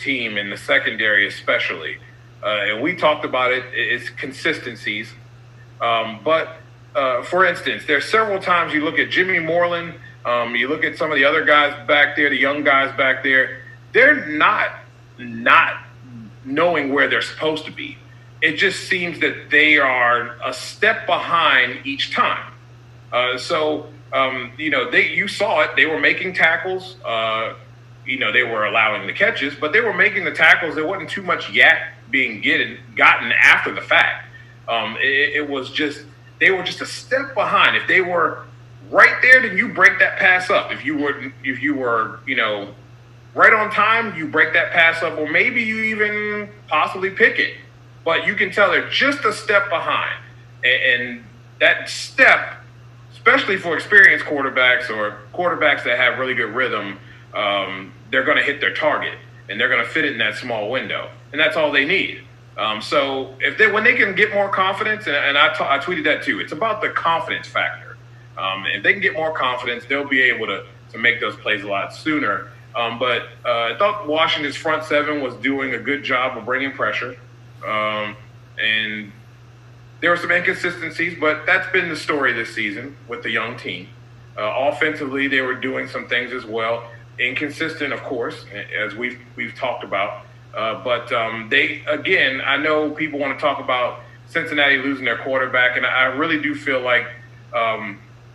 team in the secondary, especially. And we talked about it. It's consistencies. But for instance, there's several times you look at Jimmy Moreland, you look at some of the other guys back there, the young guys back there. They're not knowing where they're supposed to be. It just seems that they are a step behind each time. You saw it. They were making tackles. They were allowing the catches, but they were making the tackles. There wasn't too much yak being gotten after the fact. It was just they were just a step behind. If they were right there, then you break that pass up. If you were right on time, you break that pass up, or maybe you even possibly pick it. But you can tell they're just a step behind, and that step, especially for experienced quarterbacks or quarterbacks that have really good rhythm, they're going to hit their target and they're going to fit it in that small window, and that's all they need. So when they can get more confidence, and I tweeted that too, it's about the confidence factor. If they can get more confidence, they'll be able to make those plays a lot sooner. But I thought Washington's front seven was doing a good job of bringing pressure, and there were some inconsistencies, but that's been the story this season with the young team. Offensively, they were doing some things as well. Inconsistent, of course, as we've talked about. But I know people want to talk about Cincinnati losing their quarterback, and I really do feel like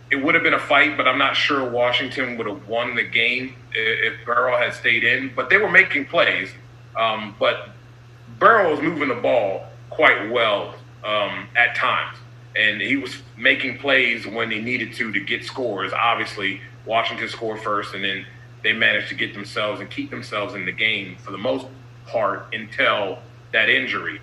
it would have been a fight, but I'm not sure Washington would have won the game if Burrow had stayed in. But they were making plays. But Burrow was moving the ball quite well at times, and he was making plays when he needed to get scores. Obviously, Washington scored first, and then they managed to get themselves and keep themselves in the game for the most part until that injury.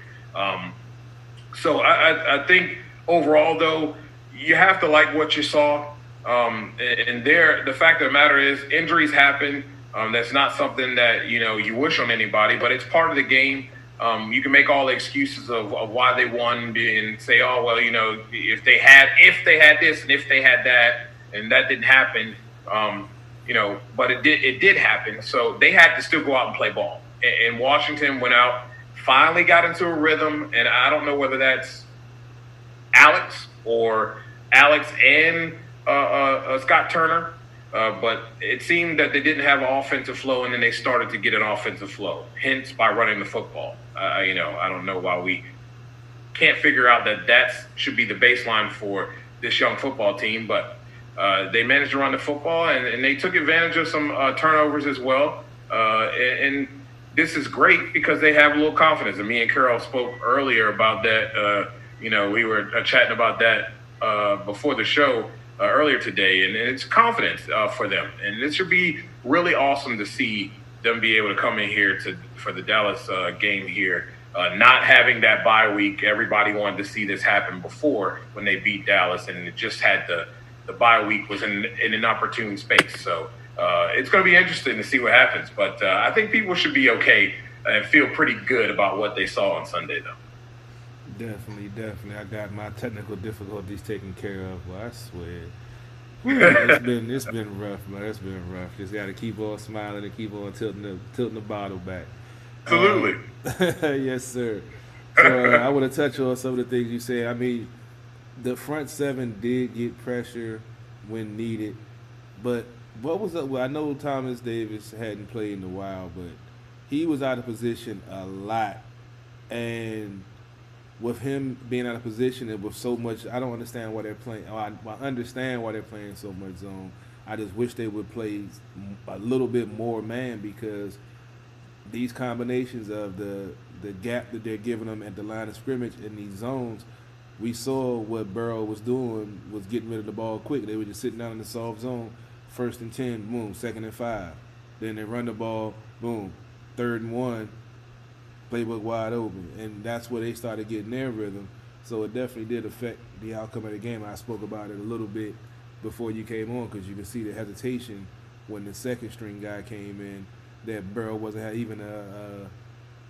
So I think overall, though, you have to like what you saw. And the fact of the matter is injuries happen. That's not something that, you wish on anybody, but it's part of the game. You can make all the excuses of why they won and say, oh, well, if they had this and if they had that and that didn't happen, but it did happen. So they had to still go out and play ball. And Washington went out, finally got into a rhythm, and I don't know whether that's Alex and Scott Turner, but it seemed that they didn't have offensive flow, and then they started to get an offensive flow, hence by running the football. I don't know why we can't figure out that should be the baseline for this young football team, but they managed to run the football, and they took advantage of some turnovers as well. And this is great because they have a little confidence. And me and Carol spoke earlier about that. We were chatting about that before the show earlier today, and it's confidence for them. And it should be really awesome to see them be able to come in here for the Dallas game here, not having that bye week. Everybody wanted to see this happen before when they beat Dallas, and it just had the bye week was in an opportune space. So it's going to be interesting to see what happens. But I think people should be okay and feel pretty good about what they saw on Sunday, though. Definitely. I got my technical difficulties taken care of. Well, I swear. Whew, it's been rough, man. It's been rough. Just got to keep on smiling and keep on tilting the bottle back. Absolutely. Yes, sir. So I want to touch on some of the things you said. I mean, the front seven did get pressure when needed, but what was up? Well, I know Thomas Davis hadn't played in a while, but he was out of position a lot, and with him being out of position and with so much, I don't understand why they're playing. I understand why they're playing so much zone. I just wish they would play a little bit more man, because these combinations of the gap that they're giving them at the line of scrimmage in these zones, we saw what Burrow was doing, was getting rid of the ball quick. They were just sitting down in the soft zone, 1st and 10, boom, 2nd and 5. Then they run the ball, boom, 3rd and 1, playbook wide open. And that's where they started getting their rhythm. So it definitely did affect the outcome of the game. I spoke about it a little bit before you came on, because you can see the hesitation when the second string guy came in, that Burrow wasn't even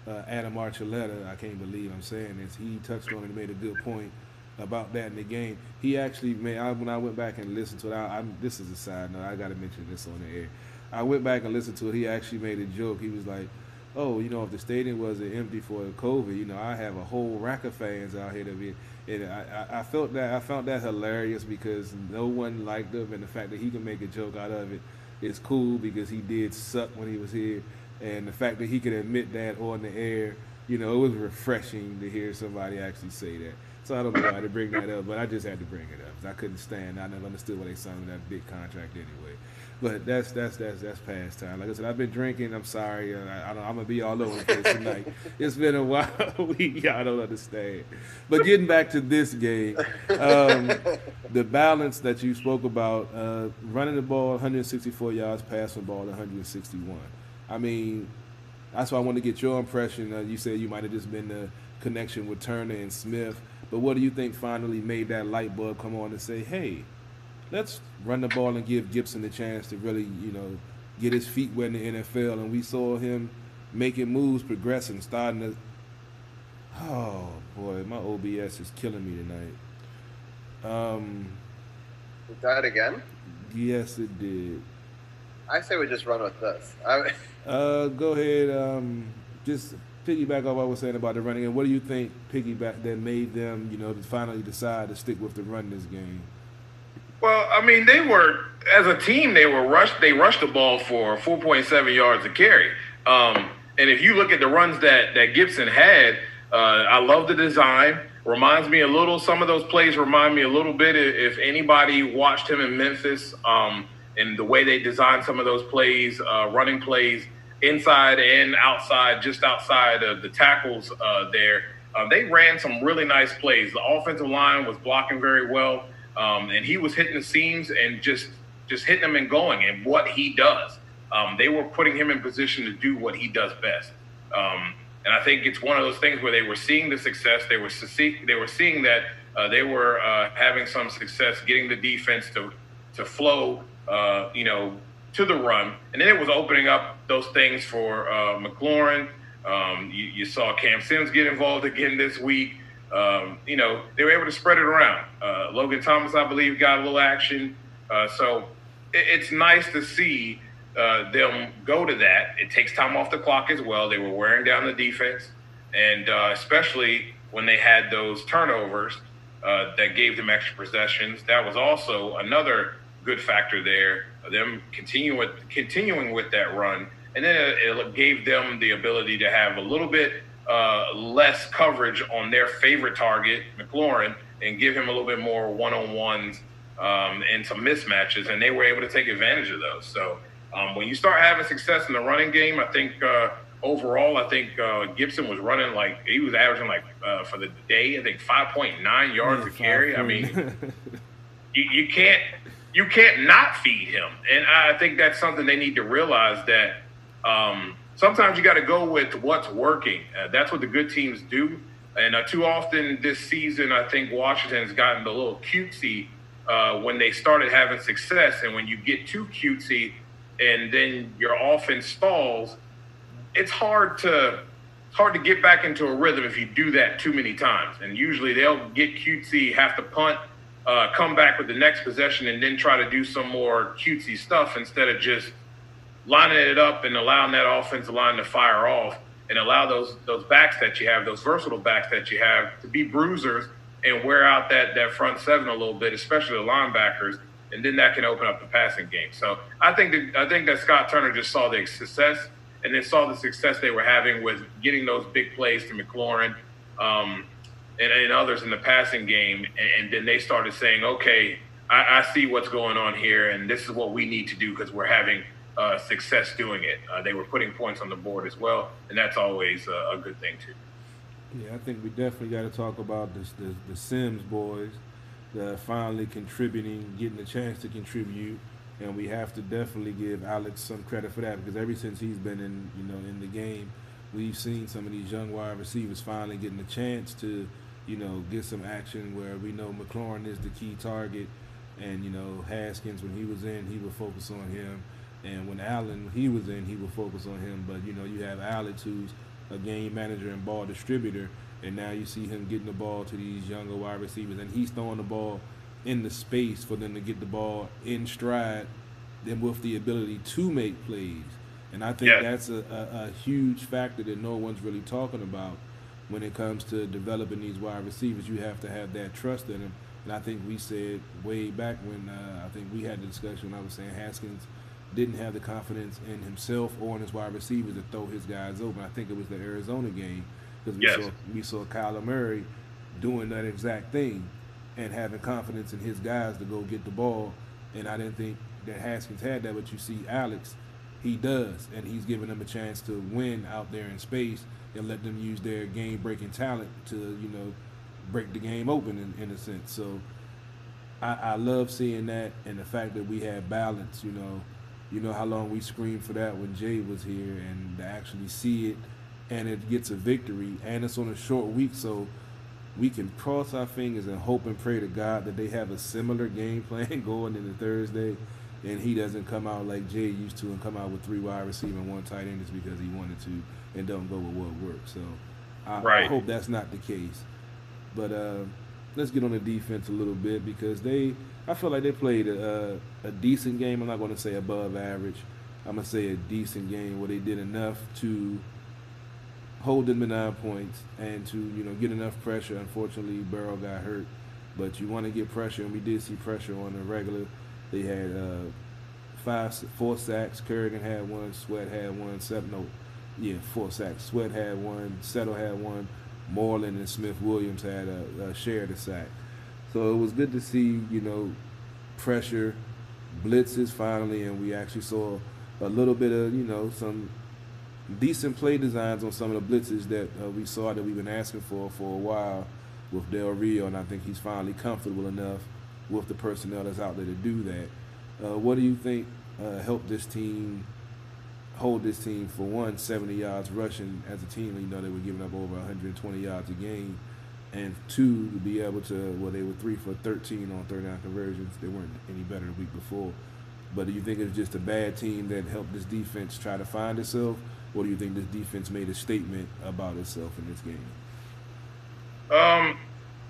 Adam Archuleta. I can't believe I'm saying this. He touched on it and made a good point about that in the game. He actually made, when I went back and listened to it, this is a side note, I got to mention this on the air. I went back and listened to it. He actually made a joke. He was like, oh, if the stadium wasn't empty for COVID, I have a whole rack of fans out here to be. And I felt that I found that hilarious because no one liked him, and the fact that he can make a joke out of it is cool because he did suck when he was here, and the fact that he could admit that on the air, it was refreshing to hear somebody actually say that. So I don't know why to bring that up, but I just had to bring it up 'cause I couldn't stand. I never understood why they signed that big contract anyway. But that's past time. Like I said, I've been drinking. I'm sorry. I'm gonna be all over the place tonight. It's been a while. Y'all don't understand. But getting back to this game, the balance that you spoke about, running the ball 164 yards, passing the ball 161. I mean, that's why I want to get your impression. You said you might have just been the connection with Turner and Smith, but what do you think finally made that light bulb come on and say, hey, let's run the ball and give Gibson the chance to really, get his feet wet in the NFL? And we saw him making moves, progressing, starting to. Oh boy, my OBS is killing me tonight. Is that again? Yes, it did. I say we just run with this. Go ahead. Just piggyback off what I was saying about the running. And what do you think piggyback that made them, to finally decide to stick with the run this game? Well, I mean, they were, as a team, they rushed the ball for 4.7 yards a carry. And if you look at the runs that Gibson had, I love the design. Reminds me a little, some of those plays remind me a little bit, if anybody watched him in Memphis, and the way they designed some of those plays, running plays inside and outside, just outside of the tackles there. They ran some really nice plays. The offensive line was blocking very well. And he was hitting the seams and just hitting them and going, and what he does. They were putting him in position to do what he does best. And I think it's one of those things where they were seeing the success. They were seeing that they were having some success getting the defense to flow, to the run. And then it was opening up those things for McLaurin. You saw Cam Sims get involved again this week. They were able to spread it around. Logan Thomas, I believe, got a little action. So it's nice to see them go to that. It takes time off the clock as well. They were wearing down the defense, and especially when they had those turnovers that gave them extra possessions. That was also another good factor there. Them continuing with that run, and then it gave them the ability to have a little bit less coverage on their favorite target, McLaurin, and give him a little bit more one-on-ones and some mismatches, and they were able to take advantage of those. So when you start having success in the running game, I think overall, Gibson was running he was averaging for the day, I think 5.9 yards a carry. I mean, you can't not feed him, and I think that's something they need to realize that. Sometimes you got to go with what's working. That's what the good teams do. And too often this season, I think Washington's gotten a little cutesy when they started having success. And when you get too cutesy and then your offense stalls, it's hard to get back into a rhythm if you do that too many times. And usually they'll get cutesy, have to punt, come back with the next possession, and then try to do some more cutesy stuff instead of just lining it up and allowing that offensive line to fire off and allow those backs that you have, those versatile backs that you have, to be bruisers and wear out that front seven a little bit, especially the linebackers, and then that can open up the passing game. So I think that Scott Turner just saw the success and then saw the success they were having with getting those big plays to McLaurin and others in the passing game, and then they started saying, okay, I see what's going on here, and this is what we need to do because we're having success doing it. They were putting points on the board as well, and that's always a good thing too. Yeah, I think we definitely got to talk about the Sims boys finally contributing, getting a chance to contribute, and we have to definitely give Alex some credit for that because ever since he's been in the game, we've seen some of these young wide receivers finally getting a chance to get some action where we know McLaurin is the key target, and Haskins, when he was in, he would focus on him. And when Allen, he was in, he would focus on him. But, you have Alex, who's a game manager and ball distributor, and now you see him getting the ball to these younger wide receivers, and he's throwing the ball in the space for them to get the ball in stride, then with the ability to make plays. And I think that's a huge factor that no one's really talking about when it comes to developing these wide receivers. You have to have that trust in them. And I think we said way back when I think we had the discussion when I was saying Haskins didn't have the confidence in himself or in his wide receivers to throw his guys open. I think it was the Arizona game because we saw Kyler Murray doing that exact thing and having confidence in his guys to go get the ball. And I didn't think that Haskins had that, but you see Alex, he does, and he's giving them a chance to win out there in space and let them use their game-breaking talent to, break the game open in a sense. So I love seeing that, and the fact that we have balance. You know how long we screamed for that when Jay was here, and to actually see it, and it gets a victory, and it's on a short week, so we can cross our fingers and hope and pray to God that they have a similar game plan going into Thursday, and he doesn't come out like Jay used to and come out with 3 wide receivers and 1 tight end just because he wanted to and don't go with what works. So I hope that's not the case. But let's get on the defense a little bit because I feel like they played a decent game. I'm not going to say above average. I'm going to say a decent game where they did enough to hold them to 9 points and to get enough pressure. Unfortunately, Burrow got hurt, but you want to get pressure, and we did see pressure on the regular. They had 4 sacks. Kerrigan had 1. Sweat had 1. 4 sacks. Sweat had 1. Settle had 1. Moreland and Smith-Williams had shared a sack. So it was good to see, pressure, blitzes finally, and we actually saw a little bit of, some decent play designs on some of the blitzes that we saw that we've been asking for a while with Del Rio, and I think he's finally comfortable enough with the personnel that's out there to do that. What do you think helped this team hold this team for 1, 70 yards rushing as a team? They were giving up over 120 yards a game, and 2, to be able to, they were 3 for 13 on third down conversions. They weren't any better the week before. But do you think it's just a bad team that helped this defense try to find itself, or do you think this defense made a statement about itself in this game?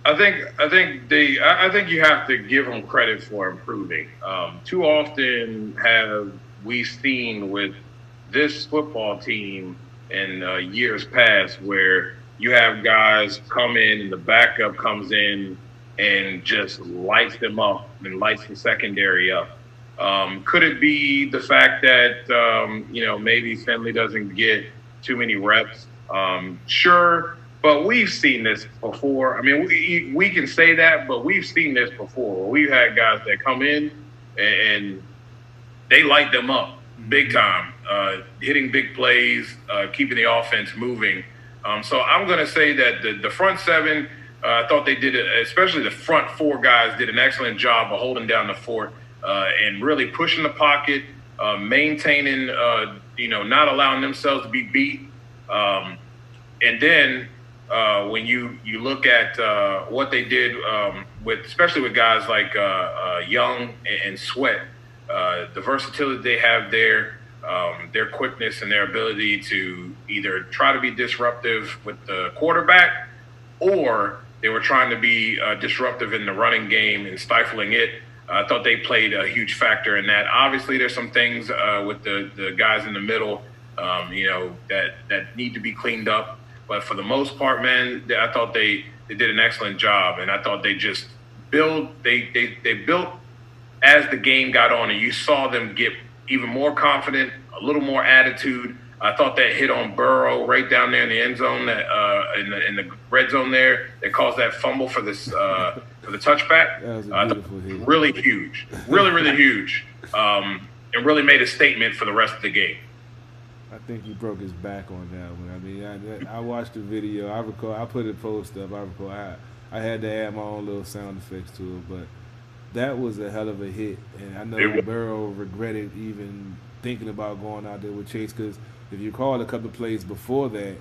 I think you have to give them credit for improving. Too often have we seen with this football team in years past where you have guys come in and the backup comes in and just lights them up and lights the secondary up. Could it be the fact that, maybe Finley doesn't get too many reps? Sure, but we've seen this before. I mean, we can say that, but we've seen this before. We've had guys that come in and they light them up big time, hitting big plays, keeping the offense moving. So I'm going to say that the front 7, I thought they did it, especially the front 4 guys did an excellent job of holding down the fort and really pushing the pocket, maintaining, not allowing themselves to be beat. And then when you look at what they did especially with guys like Young and Sweat, the versatility they have there, their quickness and their ability to either try to be disruptive with the quarterback or they were trying to be disruptive in the running game and stifling it. I thought they played a huge factor in that. Obviously, there's some things with the guys in the middle, that need to be cleaned up. But for the most part, man, I thought they did an excellent job. And I thought they just built as the game got on, and you saw them get even more confident, a little more attitude. I thought that hit on Burrow right down there in the end zone, that in the red zone there, that caused that fumble for this for the touchback. That was a beautiful hit. Really huge, really huge, and really made a statement for the rest of the game. I think he broke his back on that one. I mean, I watched the video. I recall I put a post up. I had to add my own little sound effects to it, but that was a hell of a hit. And I know Burrow regretted even thinking about going out there with Chase because if you recall a couple of plays before that,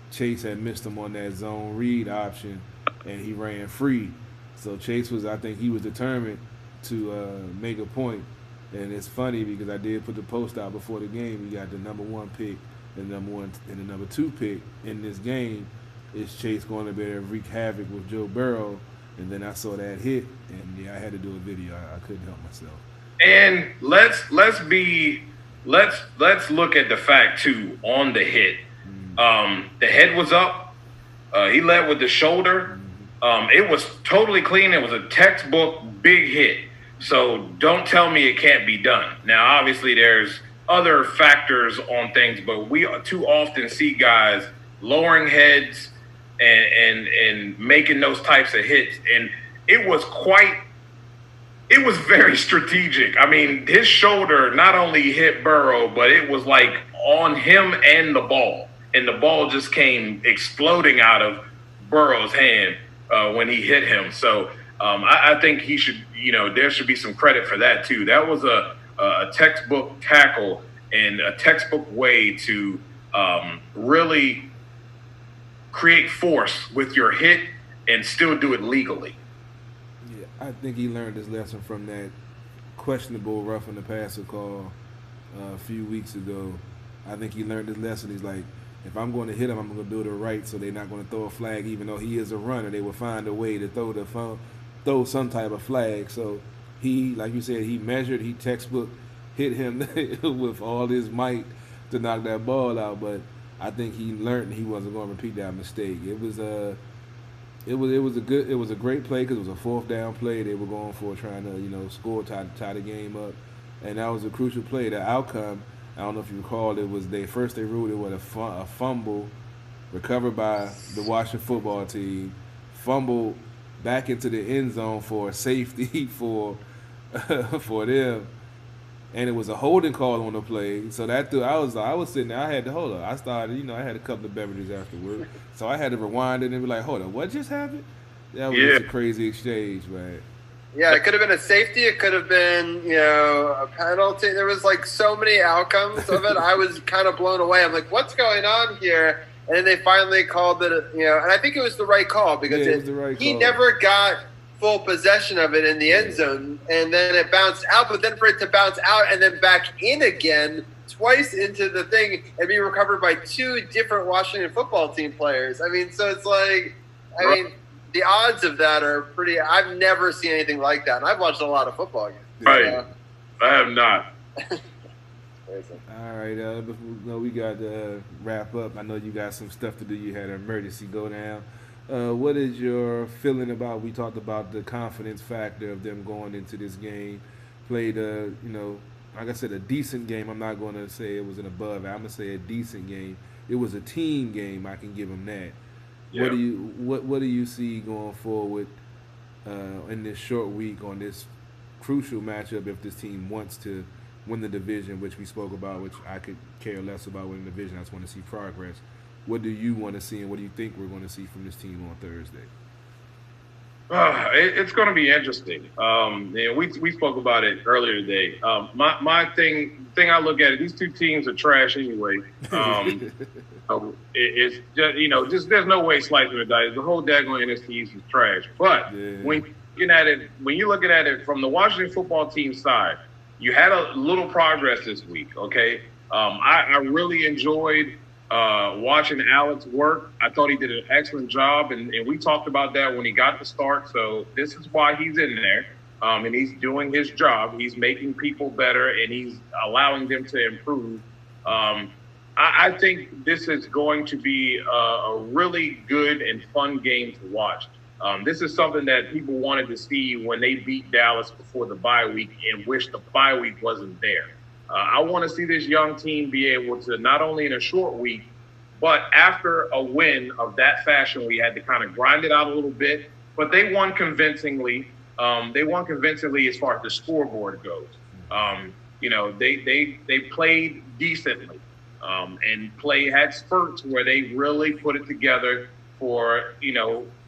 Chase had missed him on that zone read option, and he ran free. So Chase I think he was determined to make a point. And it's funny because I did put the post out before the game. We got the number 1 pick, the number 2 pick in this game. Is Chase going to be able to wreak havoc with Joe Burrow? And then I saw that hit, and I had to do a video. I couldn't help myself. And let's be let's look at the fact too on the hit. The head was up. He led with the shoulder. It was totally clean. It was a textbook big hit. So don't tell me it can't be done. Now, obviously, there's other factors on things, but we too often see guys lowering heads and making those types of hits. And it was very strategic. I mean, his shoulder not only hit Burrow, but it was like on him and the ball. And the ball just came exploding out of Burrow's hand when he hit him. So I think he should, there should be some credit for that too. That was a textbook tackle and a textbook way to really create force with your hit and still do it legally. Yeah, I think he learned his lesson from that questionable roughing the passer call a few weeks ago. I think he learned his lesson. He's like, if I'm going to hit him, I'm going to do it right, so they're not going to throw a flag, even though he is a runner. They will find a way to throw some type of flag. So he, like you said, he measured, he textbook hit him with all his might to knock that ball out. But I think he learned he wasn't going to repeat that mistake. It was a great play because it was a fourth down play. They were going for trying to score, tie the game up, and that was a crucial play. The outcome, I don't know if you recall, they ruled it was a fumble recovered by the Washington football team, fumble back into the end zone for a safety for them, and it was a holding call on the play. So I was sitting there, I had to hold up. I started, I had a couple of beverages afterward, so I had to rewind it and be like, hold up, what just happened? That was just a crazy exchange, man. Yeah, it could have been a safety. It could have been, a penalty. There was like so many outcomes of it. I was kind of blown away. I'm like, what's going on here? And then they finally called it, and I think it was the right call because it was the right he call. never got full possession of it in the end zone, and then it bounced out. But then for it to bounce out and then back in again twice into the thing and be recovered by two different Washington football team players. I mean, so it's like, the odds of that are pretty. I've never seen anything like that, and I've watched a lot of football games. Right, I have not. All right, we got to wrap up. I know you got some stuff to do. You had an emergency go down. What is your feeling about? We talked about the confidence factor of them going into this game. Played like I said, a decent game. I'm not going to say it was an above. I'm going to say a decent game. It was a team game. I can give them that. Yeah. What do you see going forward in this short week on this crucial matchup if this team wants to win the division, which we spoke about, which I could care less about winning the division. I just want to see progress. What do you want to see, and what do you think we're going to see from this team on Thursday? It's going to be interesting. We spoke about it earlier today. My thing I look at it, these two teams are trash anyway. It's just there's no way slicing the dice. The whole daggone NFC East is trash. But when you're looking at it from the Washington football team side, you had a little progress this week. Okay, I really enjoyed watching Alex work. I thought he did an excellent job, and we talked about that when he got the start. So this is why he's in there, and he's doing his job. He's making people better, and he's allowing them to improve. I think this is going to be a really good and fun game to watch. This is something that people wanted to see when they beat Dallas before the bye week and wish the bye week wasn't there. I want to see this young team be able to not only in a short week, but after a win of that fashion, we had to kind of grind it out a little bit. But they won convincingly. As far as the scoreboard goes. They played decently and had spurts where they really put it together for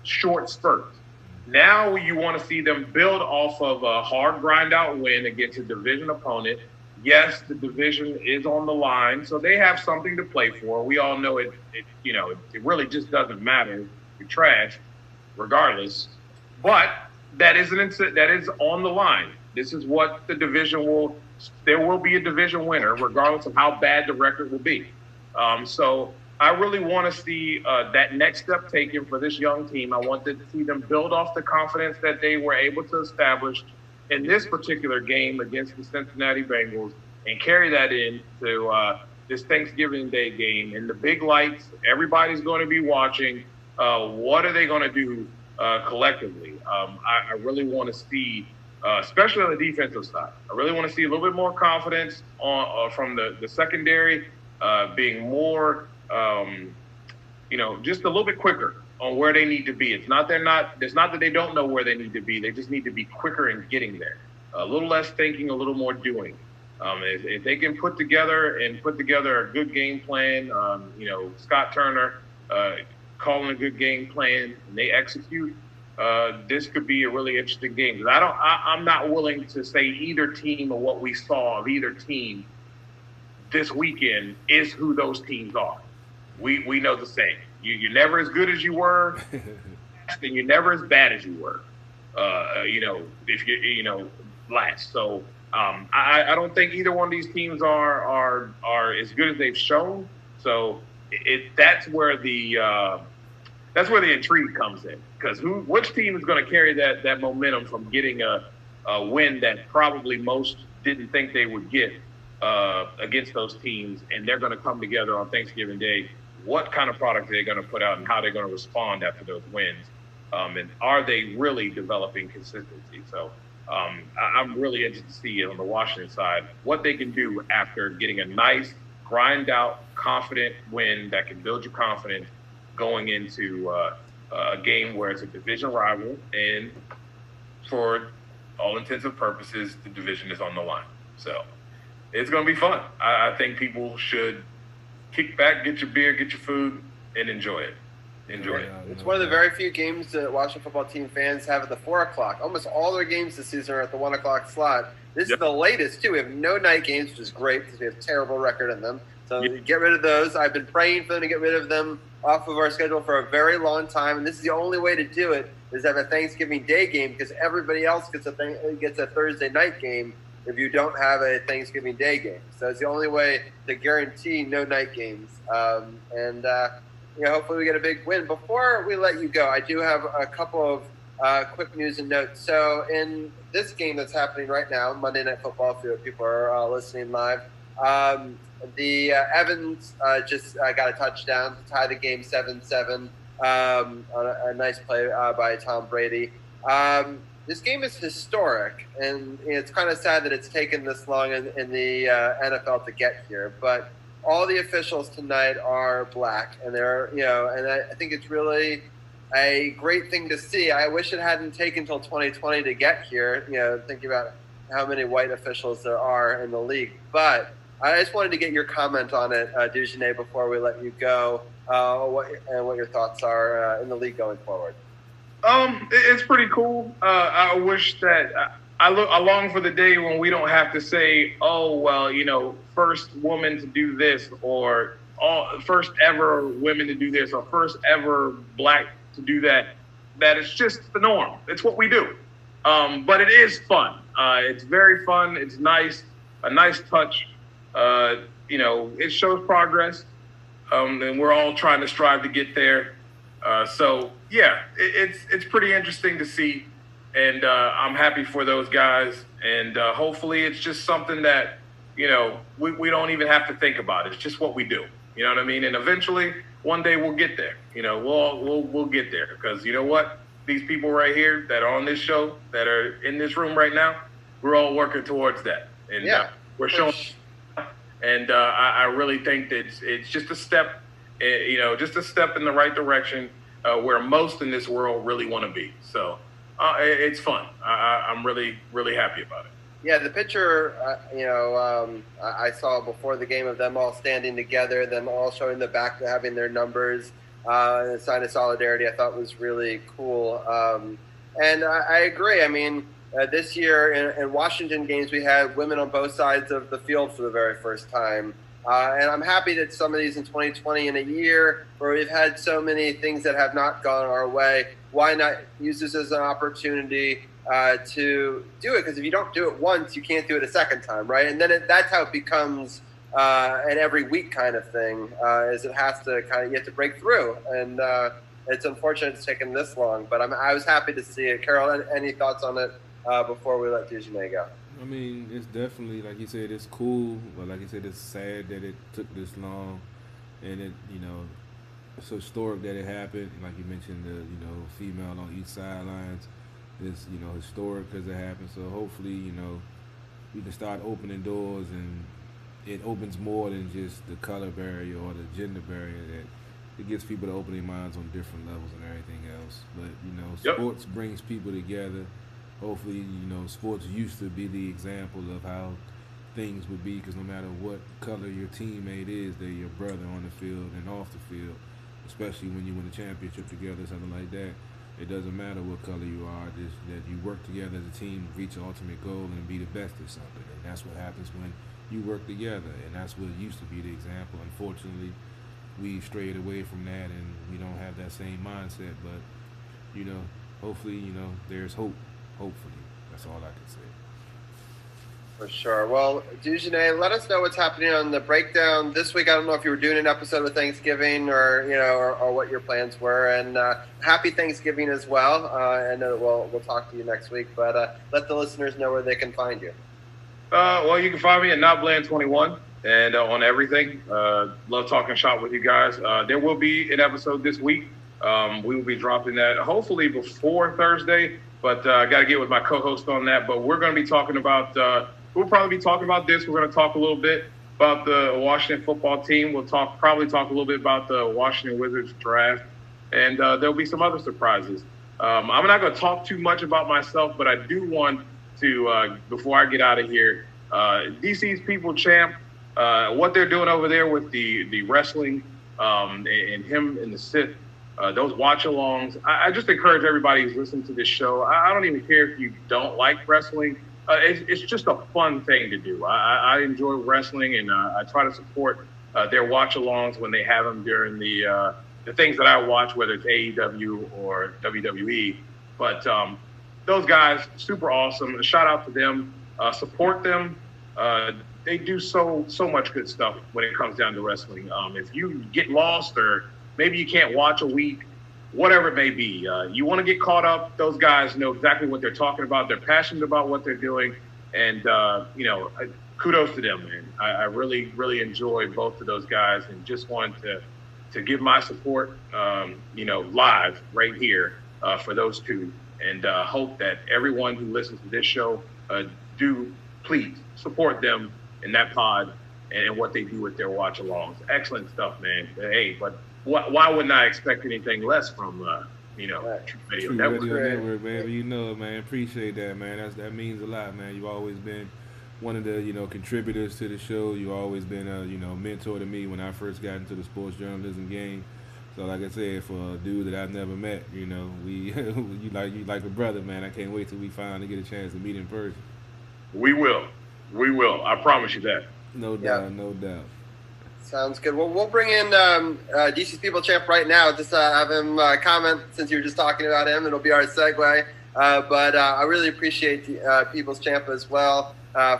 short spurts. Now you want to see them build off of a hard grind out win against a division opponent. Yes, the division is on the line, so they have something to play for. We all know it really just doesn't matter. You're trash, regardless. But that is on the line. This is what the division will. There will be a division winner, regardless of how bad the record will be. So I really want to see that next step taken for this young team. I want to see them build off the confidence that they were able to establish in this particular game against the Cincinnati Bengals and carry that into this Thanksgiving Day game. And the big lights, everybody's going to be watching. What are they going to do collectively? I really want to see, especially on the defensive side, I really want to see a little bit more confidence from the secondary, being more, just a little bit quicker on where they need to be. It's not that they don't know where they need to be. They just need to be quicker in getting there. A little less thinking, a little more doing. If they can put together a good game plan, Scott Turner calling a good game plan, and they execute, this could be a really interesting game. Because I'm not willing to say either team or what we saw of either team this weekend is who those teams are. We know the same. You're never as good as you were, and you're never as bad as you were. If you last. So I don't think either one of these teams are as good as they've shown. So that's where the intrigue comes in, because which team is going to carry that momentum from getting a win that probably most didn't think they would get against those teams, and they're going to come together on Thanksgiving Day. What kind of product are they going to put out, and how they're going to respond after those wins, and are they really developing consistency? So I'm really interested to see on the Washington side what they can do after getting a nice, grind-out, confident win that can build your confidence going into a game where it's a division rival, and for all intents and purposes, the division is on the line. So it's going to be fun. I think people should kick back, get your beer, get your food, and enjoy it. Enjoy it. It's one of the very few games that Washington football team fans have at the 4 o'clock. Almost all their games this season are at the 1 o'clock slot. This is the latest, too. We have no night games, which is great because we have a terrible record in them. So get rid of those. I've been praying for them to get rid of them off of our schedule for a very long time, and this is the only way to do it, is have a Thanksgiving Day game, because everybody else gets a Thursday night game if you don't have a Thanksgiving Day game. So it's the only way to guarantee no night games. Hopefully we get a big win. Before we let you go, I do have a couple of quick news and notes. So in this game that's happening right now, Monday Night Football, if people are listening live, the Evans just got a touchdown to tie the game 7-7 on a nice play by Tom Brady. This game is historic, and it's kind of sad that it's taken this long in the NFL to get here. But all the officials tonight are black, and I think it's really a great thing to see. I wish it hadn't taken till 2020 to get here. Thinking about how many white officials there are in the league. But I just wanted to get your comment on it, Dujanet, before we let you go, what your thoughts are in the league going forward. It's pretty cool. I wish that I long for the day when we don't have to say, oh, well, first woman to do this, or first ever women to do this, or first ever black to do that. That it's just the norm. It's what we do. But it is fun. It's very fun. It's nice. A nice touch. It shows progress. And we're all trying to strive to get there. It's pretty interesting to see, and I'm happy for those guys. And hopefully, it's just something that we don't even have to think about. It's just what we do. You know what I mean? And eventually, one day we'll get there. We'll get there, because you know what? These people right here that are on this show, that are in this room right now, we're all working towards that, and we're showing. And I really think that it's just a step, just a step in the right direction, where most in this world really want to be. So it's fun. I'm really, really happy about it. Yeah, the picture, I saw before the game of them all standing together, them all showing the back, having their numbers, and a sign of solidarity, I thought was really cool. And I agree. I mean, this year in Washington games, we had women on both sides of the field for the very first time. And I'm happy that some of these in 2020, in a year where we've had so many things that have not gone our way, why not use this as an opportunity to do it? Because if you don't do it once, you can't do it a second time, right? And then that's how it becomes an every week kind of thing, is it has to you have to break through. And it's unfortunate it's taken this long, but I was happy to see it. Carol, any thoughts on it before we let Dujanet go? I mean, it's definitely like you said, it's cool, but like you said, it's sad that it took this long, and it's historic that it happened. Like you mentioned, the female on each sidelines is historic because it happened. So hopefully, we can start opening doors and it opens more than just the color barrier or the gender barrier. That it gets people to open their minds on different levels and everything else. But Yep. sports brings people together. Hopefully, sports used to be the example of how things would be because no matter what color your teammate is, they're your brother on the field and off the field. Especially when you win a championship together, something like that. It doesn't matter what color you are, just that you work together as a team, reach an ultimate goal, and be the best at something. And that's what happens when you work together. And that's what used to be the example. Unfortunately, we strayed away from that, and we don't have that same mindset. But hopefully, there's hope. Hopefully, that's all I can say. For sure. Well, Dujane, let us know what's happening on the breakdown this week. I don't know if you were doing an episode with Thanksgiving or what your plans were. And happy Thanksgiving as well. I know that we'll talk to you next week, but let the listeners know where they can find you. Well, you can find me at NotBland21 and on everything. Love talking shop with you guys. There will be an episode this week. We will be dropping that hopefully before Thursday, but I got to get with my co-host on that. But we're going to be talking about we'll probably be talking about this. We're going to talk a little bit about the Washington football team. We'll probably talk a little bit about the Washington Wizards draft, and there'll be some other surprises. I'm not going to talk too much about myself, but I do want to, before I get out of here, DC's People Champ, what they're doing over there with the wrestling and him and the Sith, those watch-alongs. I just encourage everybody who's listening to this show. I don't even care if you don't like wrestling. It's just a fun thing to do. I enjoy wrestling, and I try to support their watch-alongs when they have them during the things that I watch, whether it's AEW or WWE. But those guys, super awesome. A shout out to them. Support them. They do so much good stuff when it comes down to wrestling. If you get lost or maybe you can't watch a week, whatever it may be, you want to get caught up, those guys know exactly what they're talking about. They're passionate about what they're doing. And, kudos to them, man. I really, really enjoy both of those guys and just wanted to give my support, live right here for those two. And hope that everyone who listens to this show do please support them in that pod and what they do with their watch-alongs. Excellent stuff, man. Hey, but why wouldn't I expect anything less from True Video Network? Man. Man, appreciate that, man. That means a lot, man. You've always been one of the contributors to the show. You've always been a mentor to me when I first got into the sports journalism game. So like I said, for a dude that I've never met, we you like a brother, man. I can't wait till we finally get a chance to meet in person. We will. I promise you that. No doubt, no doubt. Sounds good. Well, we'll bring in DC's People Champ right now. Just have him comment since you were just talking about him. It'll be our segue. But I really appreciate People's Champ as well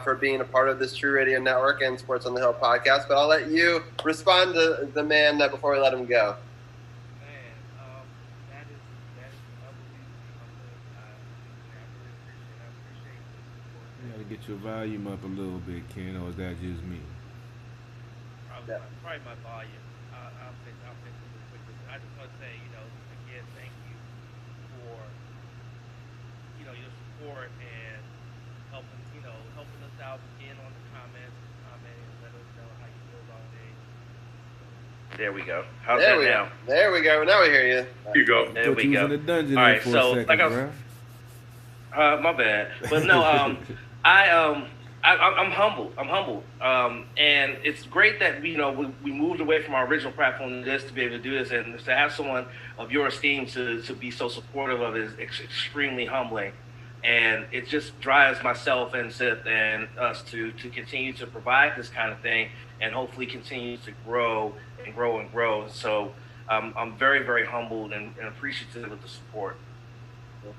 for being a part of this True Radio Network and Sports on the Hill podcast. But I'll let you respond to the man before we let him go. Get your volume up a little bit, Ken, or is that just me? Probably my volume. I'll fix it real quick. I just want to say, again, thank you for, your support and helping us out again on the comments, and let us know how you feel about things. There we go. How's that now? There we go. Now we hear you. Here you go. There we go. In the dungeon. All right, so like I was, my bad, but no, I'm humbled. And it's great that we moved away from our original platform to this to be able to do this, and to have someone of your esteem to be so supportive of is extremely humbling. And it just drives myself and Seth and us to continue to provide this kind of thing, and hopefully continue to grow and grow and grow. So I'm very, very humbled and appreciative of the support.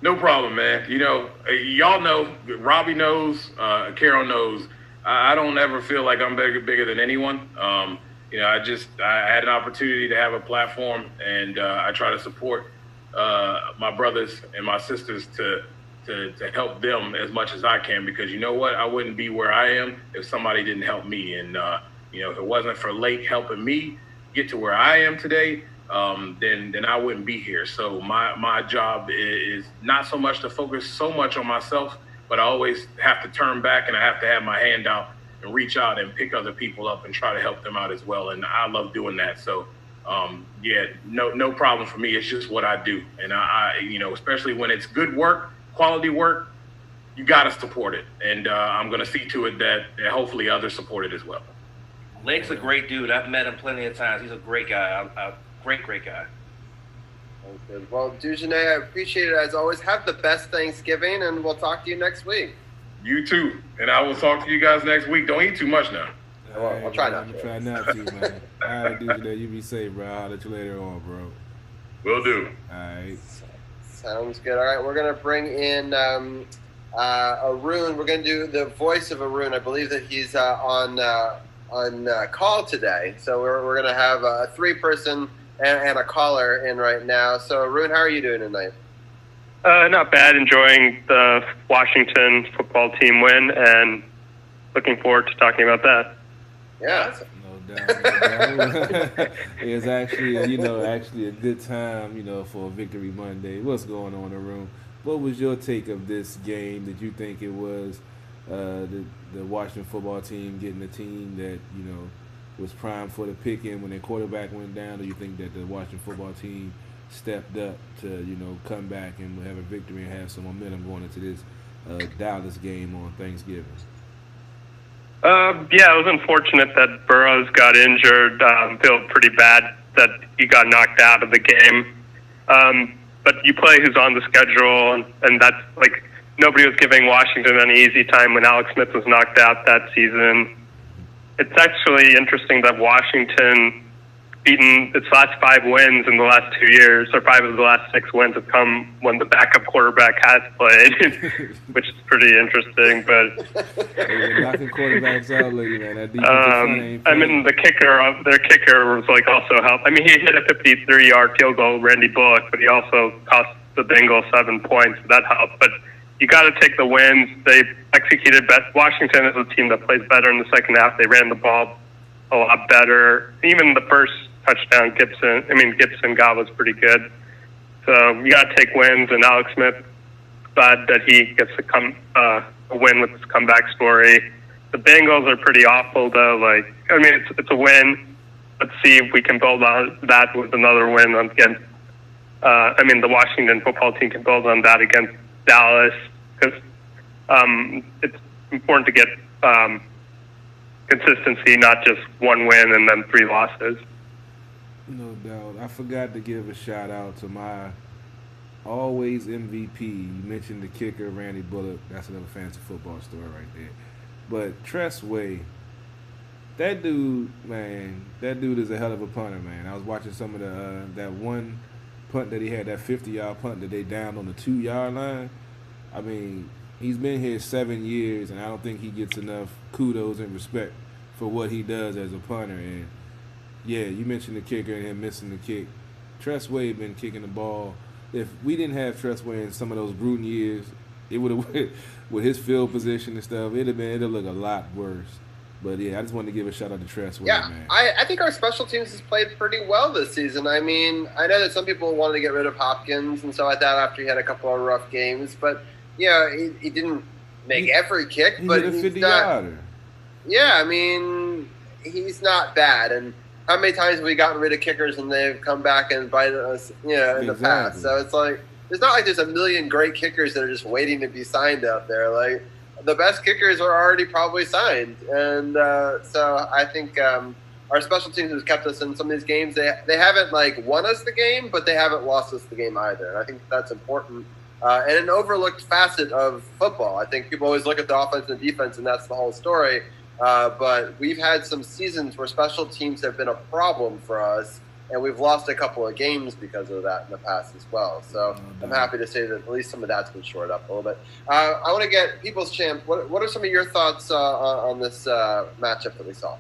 No problem, man. Y'all know, Robbie knows, Carol knows. I don't ever feel like I'm bigger than anyone. I had an opportunity to have a platform, and I try to support my brothers and my sisters to to help them as much as I can, because you know what? I wouldn't be where I am if somebody didn't help me. And, if it wasn't for Lake helping me get to where I am today, then I wouldn't be here. So my job is not so much to focus so much on myself, but I always have to turn back and I have to have my hand out and reach out and pick other people up and try to help them out as well. And I love doing that. So, no problem for me. It's just what I do. And I especially when it's good work, quality work, you got to support it. And I'm going to see to it that hopefully others support it as well. Lake's a great dude. I've met him plenty of times. He's a great guy. A great guy. Sounds good. Well, Dujanay, I appreciate it as always. Have the best Thanksgiving, and we'll talk to you next week. You too. And I will talk to you guys next week. Don't eat too much now. I'll try not to. Try not to, man. All right, Dujanay, you be safe, bro. I'll let you later on, bro. Will do. All right. Sounds good. All right, we're going to bring in Arun. We're going to do the voice of Arun. I believe that he's on call today. So we're going to have a 3-person and a caller in right now. So, Arun, how are you doing tonight? Not bad. Enjoying the Washington football team win and looking forward to talking about that. Yeah. No doubt. It's actually, a good time, for a Victory Monday. What's going on, Arun? What was your take of this game? Did you think it was the Washington football team getting a team that, was primed for the picking when their quarterback went down? Or you think that the Washington football team stepped up to, come back and have a victory and have some momentum going into this Dallas game on Thanksgiving? It was unfortunate that Burrows got injured. Feel pretty bad that he got knocked out of the game. But you play who's on the schedule, and that's like nobody was giving Washington any easy time when Alex Smith was knocked out that season. It's actually interesting that Washington beaten its last 5 wins in the last 2 years, or 5 of the last 6 wins have come when the backup quarterback has played, which is pretty interesting. But they're knocking quarterbacks out lately, man. That defensive I mean, their kicker was also helped. I mean, he hit a 53-yard field goal, Randy Bullock, but he also cost the Bengals 7 points. So that helped. But you got to take the wins. They executed best. Washington is a team that plays better in the second half. They ran the ball a lot better. Even the first touchdown Gibson got was pretty good. So you got to take wins, and Alex Smith, glad that he gets a win with his comeback story. The Bengals are pretty awful, though. It's a win. Let's see if we can build on that with another win against. The Washington football team can build on that against Dallas, because it's important to get consistency, not just one win and then 3 losses. No doubt. I forgot to give a shout out to my always MVP. You mentioned the kicker, Randy Bullock. That's another fancy football story right there. But Tress Way, that dude is a hell of a punter, man. I was watching some of that one punt that he had, that 50-yard punt that they downed on the 2-yard line. I mean, he's been here 7 years, and I don't think he gets enough kudos and respect for what he does as a punter. And yeah, you mentioned the kicker and him missing the kick. Tress Way been kicking the ball. If we didn't have Tress Way in some of those Gruden years, it would have, with his field position and stuff, it'd look a lot worse. But yeah, I just wanted to give a shout out to Tress Way, man. I think our special teams has played pretty well this season. I mean, I know that some people wanted to get rid of Hopkins and stuff like that after he had a couple of rough games, but he didn't make every kick, but he's 50-yarder. Yeah, I mean, he's not bad. And how many times have we gotten rid of kickers and they've come back and bited us, in the past? So it's like, it's not like there's a million great kickers that are just waiting to be signed out there. Like, the best kickers are already probably signed. And so I think our special teams has kept us in some of these games. They haven't, won us the game, but they haven't lost us the game either. And I think that's important. And an overlooked facet of football. I think people always look at the offense and defense, and that's the whole story. But we've had some seasons where special teams have been a problem for us, and we've lost a couple of games because of that in the past as well. So I'm happy to say that at least some of that's been shored up a little bit. I want to get People's Champ. What are some of your thoughts on this matchup that we saw?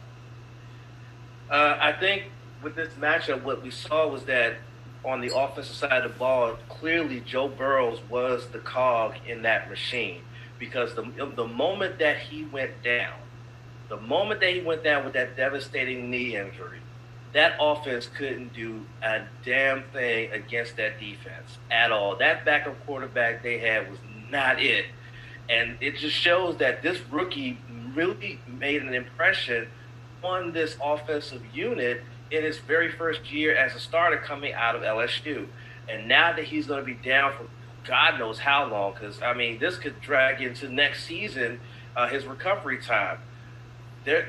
I think with this matchup, what we saw was that on the offensive side of the ball, clearly Joe Burrow was the cog in that machine, because the moment that he went down with that devastating knee injury, that offense couldn't do a damn thing against that defense at all. That backup quarterback they had was not it. And it just shows that this rookie really made an impression on this offensive unit in his very first year as a starter coming out of LSU. And now that he's going to be down for God knows how long, because, I mean, this could drag into next season, his recovery time.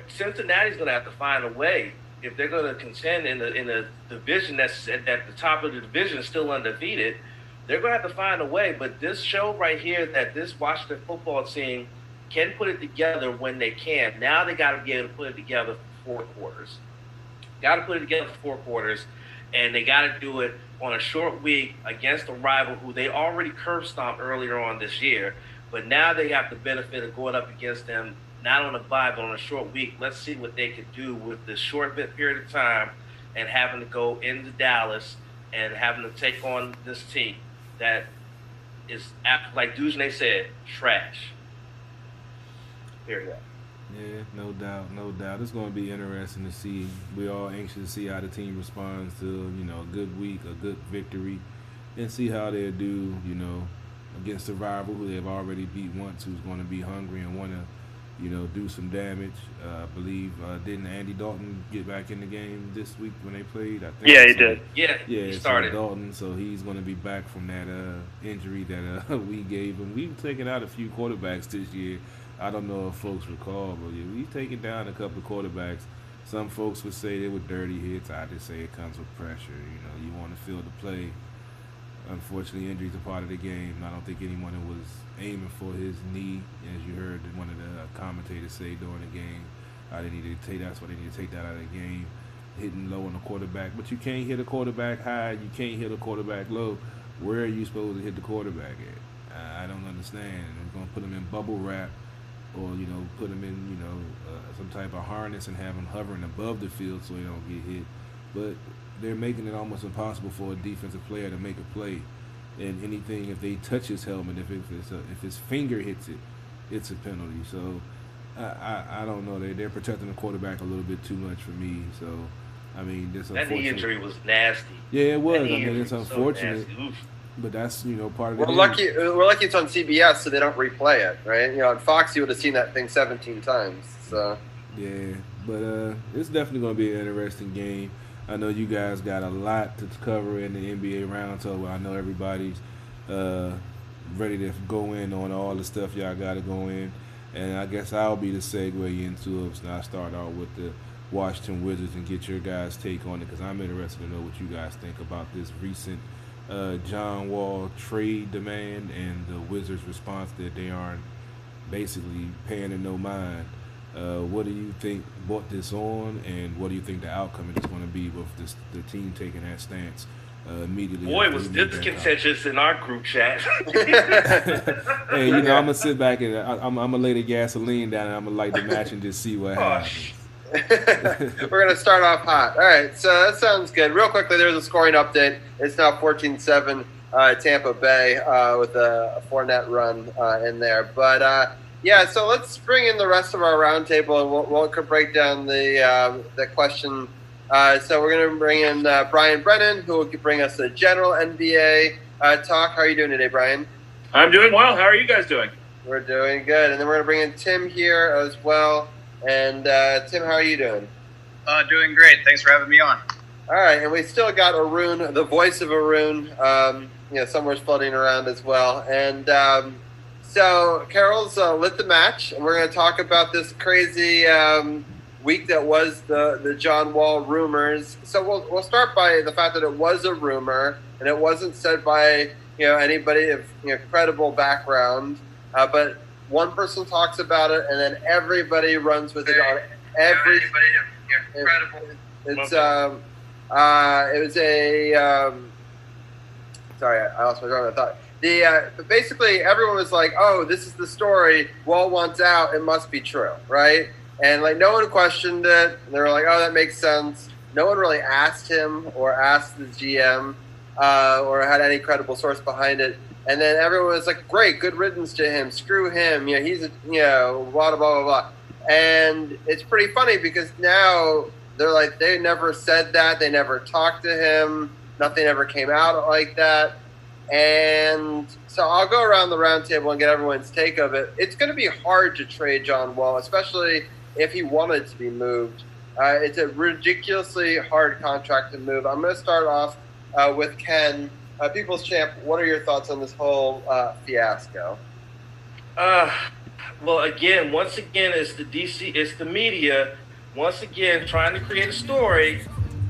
Cincinnati's going to have to find a way. If they're going to contend in the division that's at the top of the division, still undefeated, they're going to have to find a way. But this show right here that this Washington football team can put it together when they can. Now they got to be able to put it together for 4 quarters. Got to put it together for 4 quarters, and they got to do it on a short week against a rival who they already curb stomped earlier on this year. But now they have the benefit of going up against them, not on a bye, but on a short week. Let's see what they could do with this short period of time and having to go into Dallas and having to take on this team that is, like Dujane said, trash. Period. Yeah, no doubt. It's going to be interesting to see. We're all anxious to see how the team responds to, a good week, a good victory, and see how they'll do, against a rival who they've already beat once, who's going to be hungry and want to, do some damage. I believe, didn't Andy Dalton get back in the game this week when they played? I think. Yeah, he did. Yeah, he started. So Dalton, so he's going to be back from that injury that we gave him. We've taken out a few quarterbacks this year. I don't know if folks recall, but we've taken down a couple of quarterbacks. Some folks would say they were dirty hits. I just say it comes with pressure. You want to feel the play. Unfortunately, injuries are part of the game. I don't think anyone was aiming for his knee, as you heard one of the commentators say during the game. That's why they need to take that out of the game, hitting low on the quarterback. But you can't hit a quarterback high. You can't hit a quarterback low. Where are you supposed to hit the quarterback at? I don't understand. We're going to put them in bubble wrap, or put them in some type of harness and have them hovering above the field so they don't get hit. But they're making it almost impossible for a defensive player to make a play. And anything, if they touch his helmet, if his finger hits it, it's a penalty. So I don't know. They're protecting the quarterback a little bit too much for me. So I mean, this that knee injury was nasty. Yeah, it was. I mean, it's unfortunate. So but that's part of the game. We're lucky it's on CBS, so they don't replay it, right? On Fox, you would have seen that thing 17 times. So yeah, but it's definitely going to be an interesting game. I know you guys got a lot to cover in the NBA roundtable. I know everybody's ready to go in on all the stuff y'all got to go in, and I guess I'll be the segue into it. So I start out with the Washington Wizards and get your guys' take on it, because I'm interested to know what you guys think about this recent John Wall trade demand and the Wizards' response that they aren't basically paying it no mind. What do you think brought this on, and what do you think the outcome is going to be with the team taking that stance immediately? Boy, was this contentious in our group chat. Hey, I'm going to sit back and I'm going to lay the gasoline down and I'm going to light the match and just see what happens. We're going to start off hot. All right, so that sounds good. Real quickly, there's a scoring update. It's now 14-7 Tampa Bay with a 4-net run in there. But, yeah, so let's bring in the rest of our roundtable, and we'll break down the question. So we're going to bring in Brian Brennan, who will bring us the general NBA talk. How are you doing today, Brian? I'm doing well. How are you guys doing? We're doing good. And then we're going to bring in Tim here as well. And Tim, how are you doing? Doing great. Thanks for having me on. All right, and we still got Arun, the voice of Arun, somewhere floating around as well. And so Carol's lit the match, and we're going to talk about this crazy week that was the John Wall rumors. So we'll start by the fact that it was a rumor, and it wasn't said by anybody of credible background, but one person talks about it, and then everybody runs with it on every. It was a. Sorry, I lost my train of thought. But basically, everyone was like, "Oh, this is the story. Wall wants out. It must be true, right?" And no one questioned it. They were like, "Oh, that makes sense." No one really asked him or asked the GM. or had any credible source behind it. And then everyone was like, great, good riddance to him. Screw him. He's a, blah, blah, blah, blah. And it's pretty funny because now they're like, they never said that. They never talked to him. Nothing ever came out like that. And so I'll go around the round table and get everyone's take of it. It's going to be hard to trade John Wall, especially if he wanted to be moved. It's a ridiculously hard contract to move. I'm going to start off with Ken. People's Champ, what are your thoughts on this whole fiasco? Well, again, once again, it's the media, once again, trying to create a story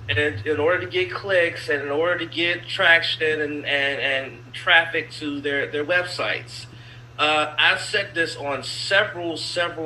in order to get clicks and in order to get traction and traffic to their websites. I've said this on several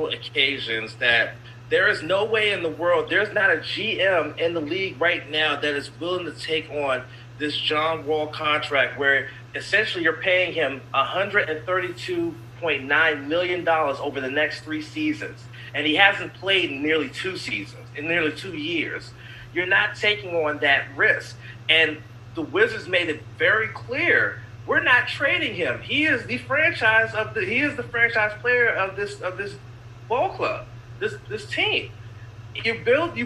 occasions that there is no way in the world, there's not a GM in the league right now that is willing to take on this John Wall contract where essentially you're paying him $132.9 million over the next 3 seasons. And he hasn't played in nearly 2 seasons, in nearly 2 years. You're not taking on that risk. And the Wizards made it very clear, we're not trading him. He is the franchise player of this ball club, this team. You built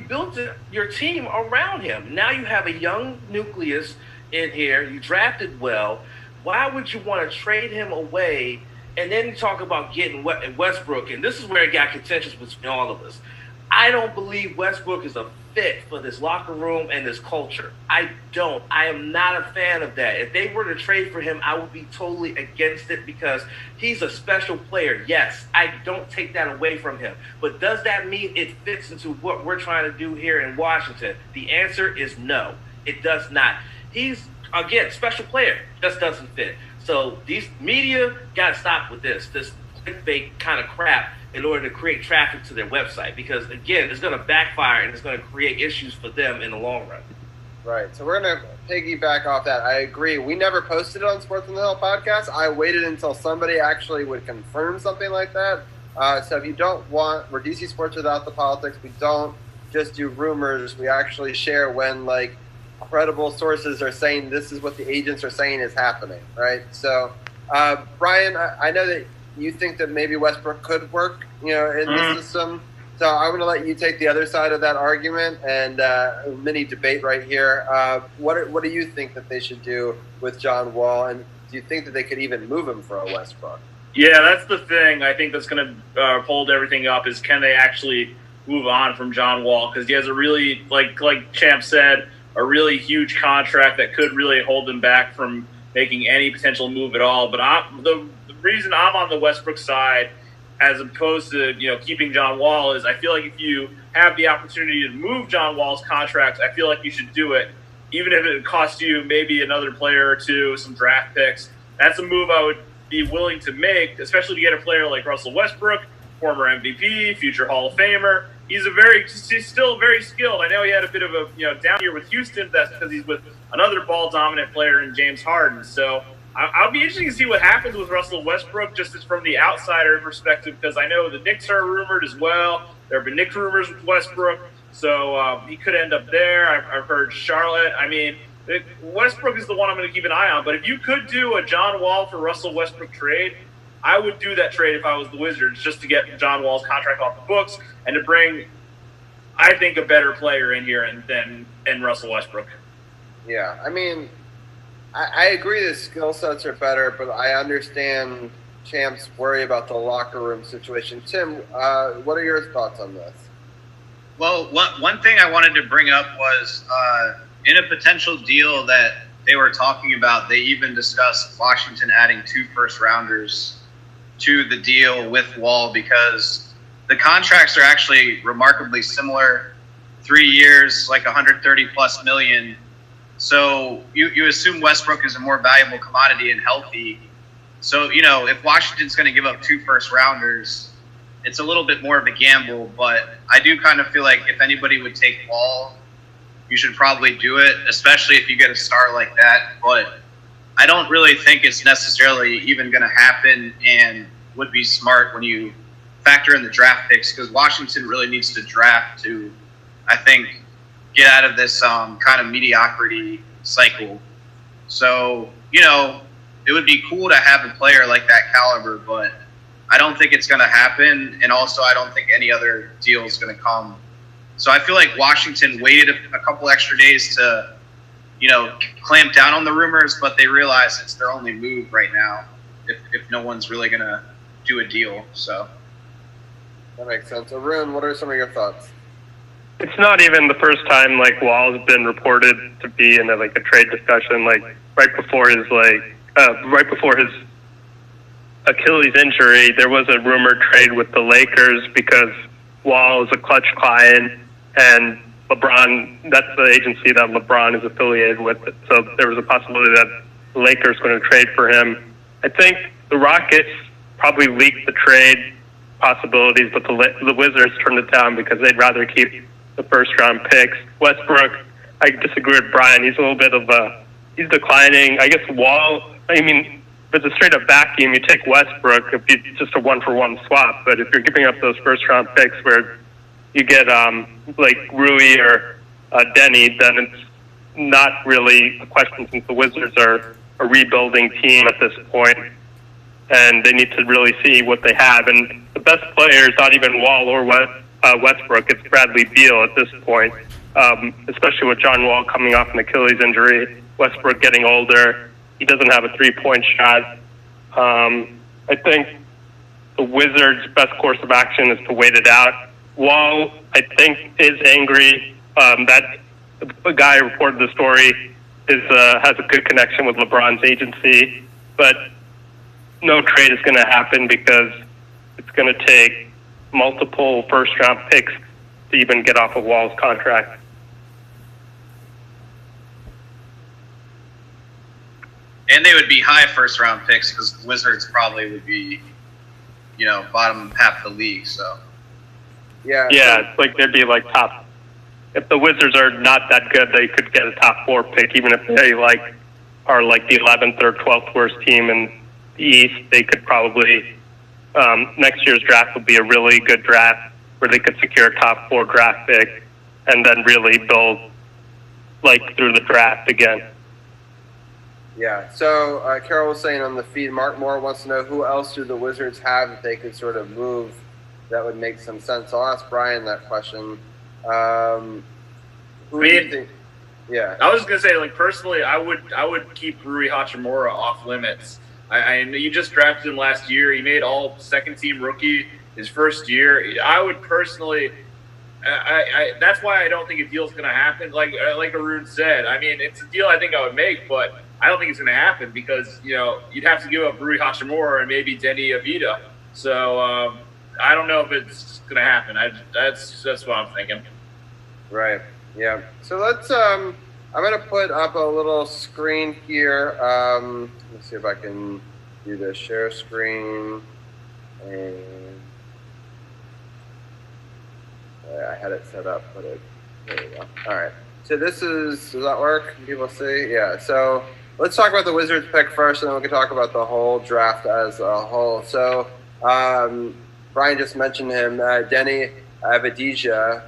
your team around him. Now you have a young nucleus in here. You drafted well. Why would you want to trade him away? And then you talk about getting Westbrook, and this is where it got contentious between all of us. I don't believe Westbrook is a fit for this locker room and this culture. I don't. I am not a fan of that. If they were to trade for him, I would be totally against it because he's a special player. Yes, I don't take that away from him. But does that mean it fits into what we're trying to do here in Washington? The answer is no. It does not. He's, again, special player. Just doesn't fit. So these media got to stop with this clickbait kind of crap in order to create traffic to their website because, again, it's going to backfire and it's going to create issues for them in the long run. Right. So we're going to piggyback off that. I agree. We never posted it on Sports on the Hill podcast. I waited until somebody actually would confirm something like that. So if you don't want, we're DC Sports without the politics. We don't just do rumors. We actually share when, like, credible sources are saying this is what the agents are saying is happening, right? So, Brian, I know that you think that maybe Westbrook could work, in the system. So I'm going to let you take the other side of that argument and a mini debate right here. What do you think that they should do with John Wall, and do you think that they could even move him for a Westbrook? Yeah, that's the thing I think that's going to hold everything up is can they actually move on from John Wall because he has a really, like Champ said, a really huge contract that could really hold him back from making any potential move at all. But the reason I'm on the Westbrook side as opposed to, keeping John Wall is I feel like if you have the opportunity to move John Wall's contract, I feel like you should do it, even if it costs you maybe another player or two, some draft picks. That's a move I would be willing to make, especially to get a player like Russell Westbrook, former MVP, future Hall of Famer. He's still very skilled. I know he had a bit of a down year with Houston. That's because he's with another ball dominant player in James Harden. So I'll be interested to see what happens with Russell Westbrook, just as from the outsider perspective, because I know the Knicks are rumored as well. There have been Knicks rumors with Westbrook, so he could end up there. I've heard Charlotte. I mean, Westbrook is the one I'm going to keep an eye on. But if you could do a John Wall for Russell Westbrook trade, I would do that trade if I was the Wizards, just to get John Wall's contract off the books and to bring, I think, a better player in here than Russell Westbrook. Yeah, I mean, I agree the skill sets are better, but I understand Champ's worry about the locker room situation. Tim, what are your thoughts on this? Well, one thing I wanted to bring up was in a potential deal that they were talking about, they even discussed Washington adding 2 first-rounders to the deal with Wall because the contracts are actually remarkably similar. 3 years, like $130+ million. So you assume Westbrook is a more valuable commodity and healthy. So, if Washington's going to give up 2 first-rounders, it's a little bit more of a gamble. But I do kind of feel like if anybody would take Wall, you should probably do it, especially if you get a star like that. But I don't really think it's necessarily even going to happen and would be smart when you factor in the draft picks because Washington really needs to draft to, I think, get out of this kind of mediocrity cycle. So, it would be cool to have a player like that caliber, but I don't think it's going to happen. And also, I don't think any other deal is going to come. So I feel like Washington waited a couple extra days to, clamp down on the rumors, but they realize it's their only move right now if no one's really going to do a deal. So that makes sense. Arun, what are some of your thoughts? It's not even the first time Wall's been reported to be in a trade discussion. Right before his Achilles injury, there was a rumored trade with the Lakers because Wall is a Clutch client, and LeBron, that's the agency that LeBron is affiliated with. So there was a possibility that the Lakers were going to trade for him. I think the Rockets probably leaked the trade possibilities, but the Wizards turned it down because they'd rather keep the first-round picks. Westbrook, I disagree with Brian. He's a little bit of he's declining. I guess Wall, if it's a straight-up vacuum, you take Westbrook if it's just a one-for-one swap. But if you're giving up those first-round picks where you get Rui or Denny, then it's not really a question since the Wizards are a rebuilding team at this point, and they need to really see what they have. And the best player is not even Wall or Westbrook. It's Bradley Beal at this point, especially with John Wall coming off an Achilles injury, Westbrook getting older. He doesn't have a three-point shot. I think the Wizards' best course of action is to wait it out. Wall, I think, is angry. That the guy who reported the story has a good connection with LeBron's agency, but no trade is going to happen because it's going to take multiple first-round picks to even get off of Wall's contract. And they would be high first-round picks because the Wizards probably would be, bottom half of the league. So yeah, it's they'd be top. If the Wizards are not that good, they could get a top 4 pick, even if they are the 11th or 12th worst team in the East. They could probably next year's draft would be a really good draft where they could secure a top 4 draft pick and then really build through the draft again. Yeah. So Carol was saying on the feed, Mark Moore wants to know who else do the Wizards have that they could sort of move that would make some sense. I'll ask Brian that question. Who do you think? Yeah. I was gonna say, personally, I would keep Rui Hachimura off limits. I know you just drafted him last year. He made all second-team rookie his first year. I would personally. That's why I don't think a deal's going to happen. Like Arun said, it's a deal I think I would make, but I don't think it's going to happen because you'd have to give up Rui Hachimura and maybe Denny Avedija. So I don't know if it's going to happen. That's what I'm thinking. Right. Yeah. So let's. I'm going to put up a little screen here. Let's see if I can do the share screen. And I had it set up, but there we go. All right. So does that work? Can people see? Yeah. So let's talk about the Wizards pick first, and then we can talk about the whole draft as a whole. So Brian just mentioned him. Denny Avedija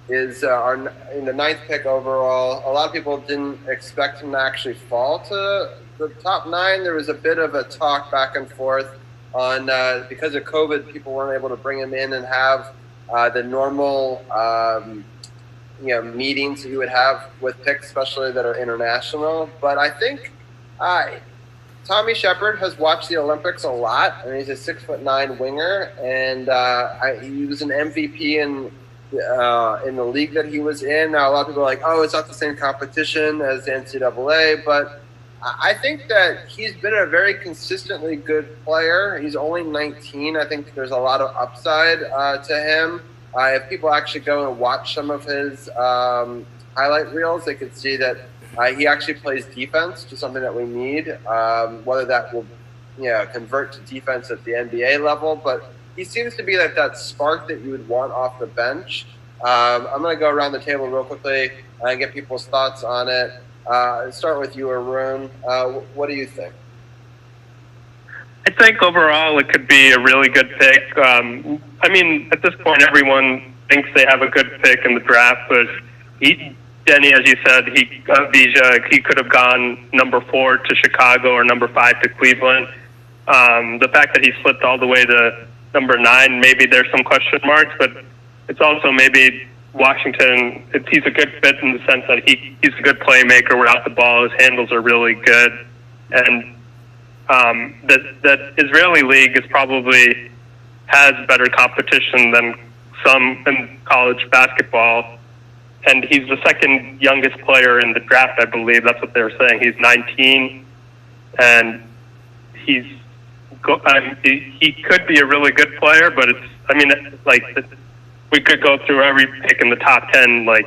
is in the 9th pick overall. A lot of people didn't expect him to actually fall to the top 9. There was a bit of a talk back and forth on because of COVID, people weren't able to bring him in and have the normal meetings that you would have with picks, especially that are international. But I think Tommy Shepard has watched the Olympics a lot, and he's a 6'9" winger, and he was an MVP in the league that he was in. Now, a lot of people are like, oh, it's not the same competition as the NCAA, but I think that he's been a very consistently good player. He's only 19. I think there's a lot of upside to him. If people actually go and watch some of his highlight reels, they could see that he actually plays defense, which is something that we need, whether that will convert to defense at the NBA level. But he seems to be that spark that you would want off the bench. I'm going to go around the table real quickly and get people's thoughts on it. Start with you, Arun. What do you think? I think overall it could be a really good pick. At this point, everyone thinks they have a good pick in the draft, but Denny, as you said, Avedija, he could have gone number 4 to Chicago or number 5 to Cleveland. The fact that he slipped all the way to number 9, maybe there's some question marks, but it's also maybe Washington, he's a good fit in the sense that he's a good playmaker without the ball. His handles are really good. And that Israeli league is probably has better competition than some in college basketball. And he's the second youngest player in the draft, I believe. That's what they were saying. He's 19, and he could be a really good player, but we could go through every pick in the top 10, like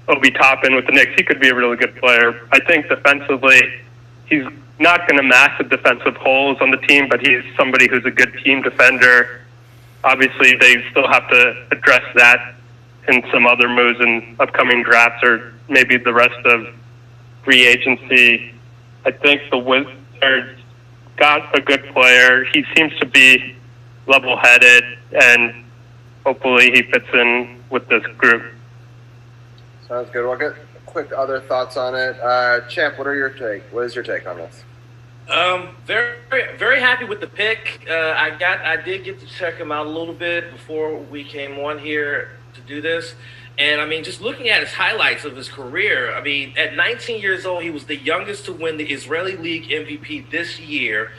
Obi Toppin with the Knicks. He could be a really good player. I think defensively, he's not going to massive defensive holes on the team, but he's somebody who's a good team defender. Obviously, they still have to address that in some other moves in upcoming drafts or maybe the rest of free agency. I think the Wizards got a good player. He seems to be level-headed, and hopefully he fits in with this group. Sounds good. We'll get quick other thoughts on it. Champ, what is your take on this? Very, very happy with the pick. I did get to check him out a little bit before we came on here to do this. And I mean, just looking at his highlights of his career, I mean, at 19 years old, he was the youngest to win the Israeli League MVP this year.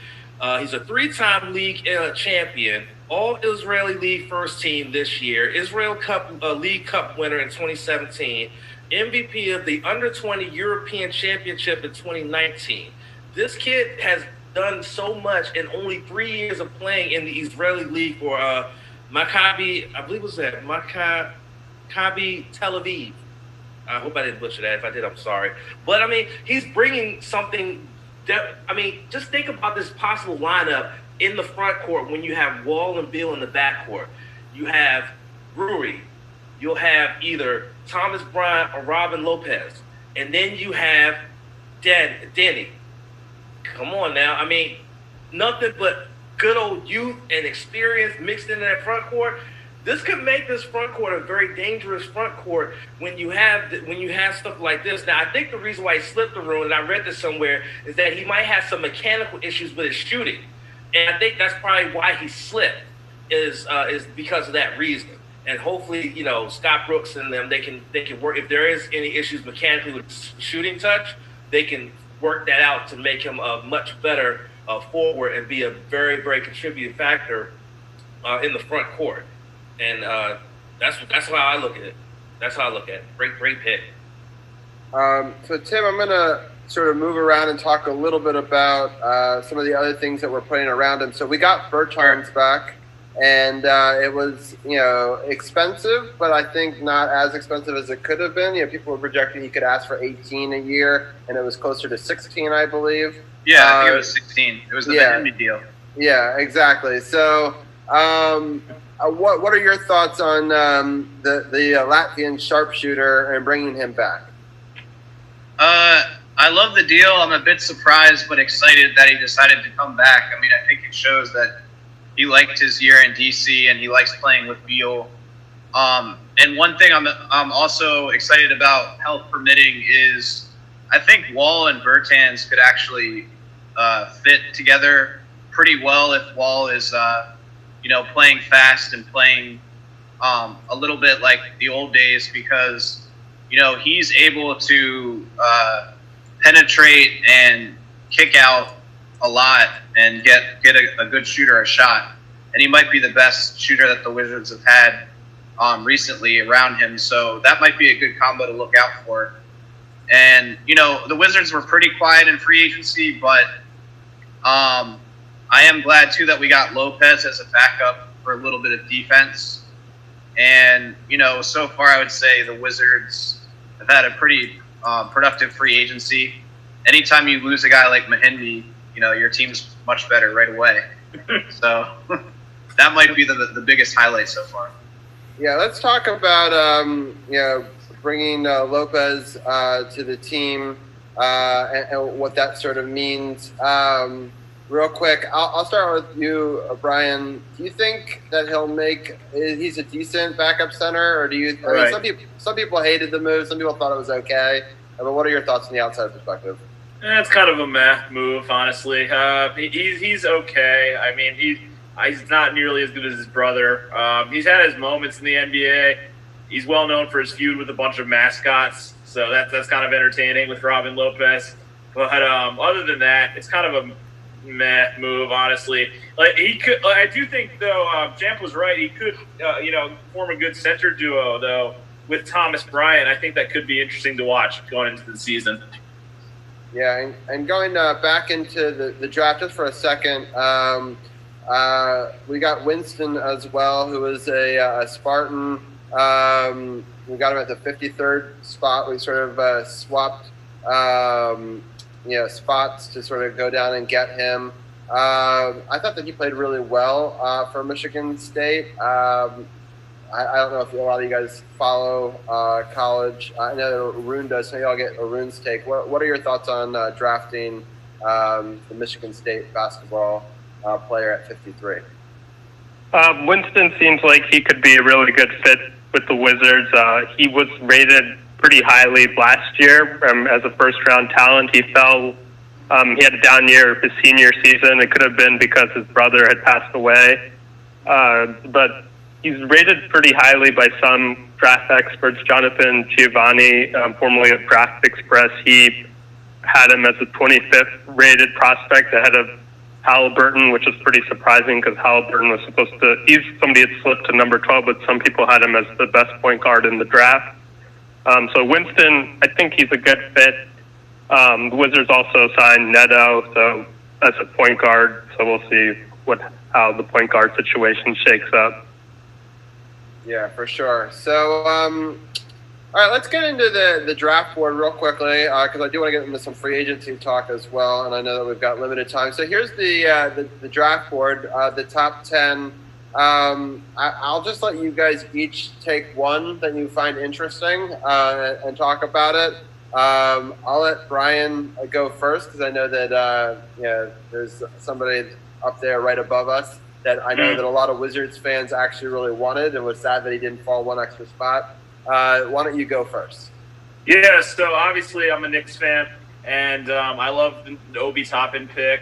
He's a 3-time league champion, all Israeli League first team this year, Israel Cup League Cup winner in 2017, MVP of the Under-20 European Championship in 2019. This kid has done so much in only 3 years of playing in the Israeli League for Maccabi, I believe it was that, Maccabi Tel Aviv. I hope I didn't butcher that. If I did, I'm sorry. But, I mean, he's bringing something that, I mean, just think about this possible lineup in the front court when you have Wall and Beal in the back court. You have Rui. You'll have either Thomas Bryant or Robin Lopez. And then you have Denny. Come on now. I mean, nothing but good old youth and experience mixed into that front court. This could make this front court a very dangerous front court when you have stuff like this. Now, I think the reason why he slipped the rule, and I read this somewhere, is that he might have some mechanical issues with his shooting, and I think that's probably why he slipped is because of that reason. And hopefully, Scott Brooks and them, they can work. If there is any issues mechanically with shooting touch, they can work that out to make him a much better forward and be a very, very contributing factor in the front court. And that's how I look at it. That's how I look at it. Great pick. So, Tim, I'm going to sort of move around and talk a little bit about some of the other things that we're putting around him. So we got Bertans back, and it was, expensive, but I think not as expensive as it could have been. People were projecting he could ask for 18 a year, and it was closer to 16, I believe. Yeah, I think it was 16. It was the Mahimbi deal. Yeah, exactly. So, what are your thoughts on the Latvian sharpshooter and bringing him back? I love the deal. I'm a bit surprised but excited that he decided to come back. I mean, I think it shows that he liked his year in DC and he likes playing with Beal. And one thing I'm also excited about, health permitting, is I think Wall and Bertans could actually fit together pretty well if Wall is playing fast and playing a little bit like the old days, because he's able to penetrate and kick out a lot and get a good shooter a shot. And he might be the best shooter that the Wizards have had recently around him. So that might be a good combo to look out for. And, the Wizards were pretty quiet in free agency, but I am glad, too, that we got Lopez as a backup for a little bit of defense. And, so far I would say the Wizards have had a pretty productive free agency. Anytime you lose a guy like Mahimbi, your team's much better right away. So that might be the biggest highlight so far. Yeah, let's talk about bringing Lopez to the team and what that sort of means. Real quick, I'll start with you, Brian. Do you think that he's a decent backup center, or do you? I mean, some people hated the move, some people thought it was okay. But what are your thoughts from the outside perspective? It's kind of a meh move, honestly. He's okay. I mean, he's not nearly as good as his brother. He's had his moments in the NBA. He's well known for his feud with a bunch of mascots, so that's kind of entertaining with Robin Lopez. But other than that, it's kind of a meh move, honestly. Like he could, I do think though, Jamp was right. He could, form a good center duo though with Thomas Bryant. I think that could be interesting to watch going into the season. Yeah, and going back into the draft just for a second, we got Winston as well, who is a Spartan. We got him at the 53rd spot. We sort of swapped, spots to sort of go down and get him. I thought that he played really well for Michigan State. I don't know if a lot of you guys follow college. I know that Arun does, so y'all get Arun's take. What are your thoughts on drafting the Michigan State basketball player at 53? Winston seems like he could be a really good fit with the Wizards. He was rated pretty highly last year as a first-round talent. He fell. He had a down year his senior season. It could have been because his brother had passed away. But he's rated pretty highly by some draft experts. Jonathan Giovanni, formerly of Draft Express, he had him as a 25th rated prospect ahead of Halliburton, which is pretty surprising because Halliburton was supposed to, somebody had slipped to number 12, but some people had him as the best point guard in the draft. So Winston, I think he's a good fit. The Wizards also signed Neto, so as a point guard, so we'll see how the point guard situation shakes up. Yeah, for sure. So, all right, let's get into the draft board real quickly because I do want to get into some free agency talk as well, and I know that we've got limited time. So here's the draft board, the top 10. I'll just let you guys each take one that you find interesting and talk about it. I'll let Brian go first because I know that there's somebody up there right above us that I know that a lot of Wizards fans actually really wanted and was sad that he didn't fall one extra spot. Why don't you go first? Yeah, so obviously I'm a Knicks fan, and I love the Obi Toppin pick.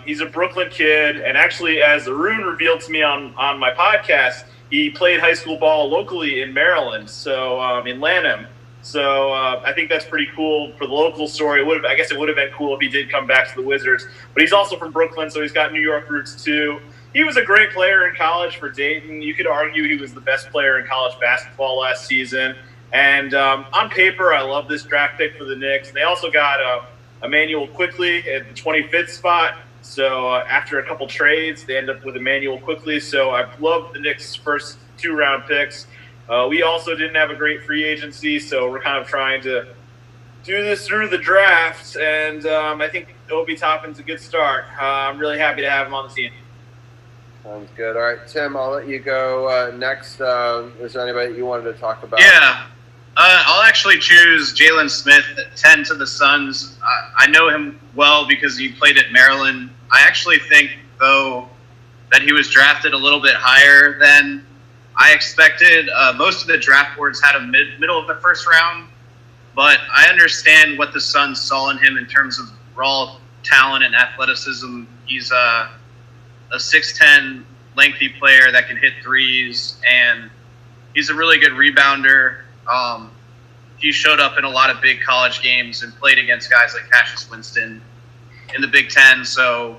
He's a Brooklyn kid, and actually, as Arun revealed to me on my podcast, he played high school ball locally in Maryland, so in Lanham. So I think that's pretty cool for the local story. I guess it would have been cool if he did come back to the Wizards. But he's also from Brooklyn, so he's got New York roots too. He was a great player in college for Dayton. You could argue he was the best player in college basketball last season. And on paper, I love this draft pick for the Knicks. And they also got Emmanuel Quickley at the 25th spot. So after a couple trades, they end up with Emmanuel Quickley. So I love the Knicks' first 2-round picks. We also didn't have a great free agency, so we're kind of trying to do this through the draft. And I think Obi Toppin's a good start. I'm really happy to have him on the team. Sounds good. All right, Tim, I'll let you go next. Is there anybody you wanted to talk about? Yeah. I'll actually choose Jalen Smith at 10 to the Suns. I know him well because he played at Maryland. I actually think, though, that he was drafted a little bit higher than I expected. Most of the draft boards had him middle of the first round, but I understand what the Suns saw in him in terms of raw talent and athleticism. He's a 6'10", lengthy player that can hit threes, and he's a really good rebounder. He showed up in a lot of big college games and played against guys like Cassius Winston in the Big Ten, so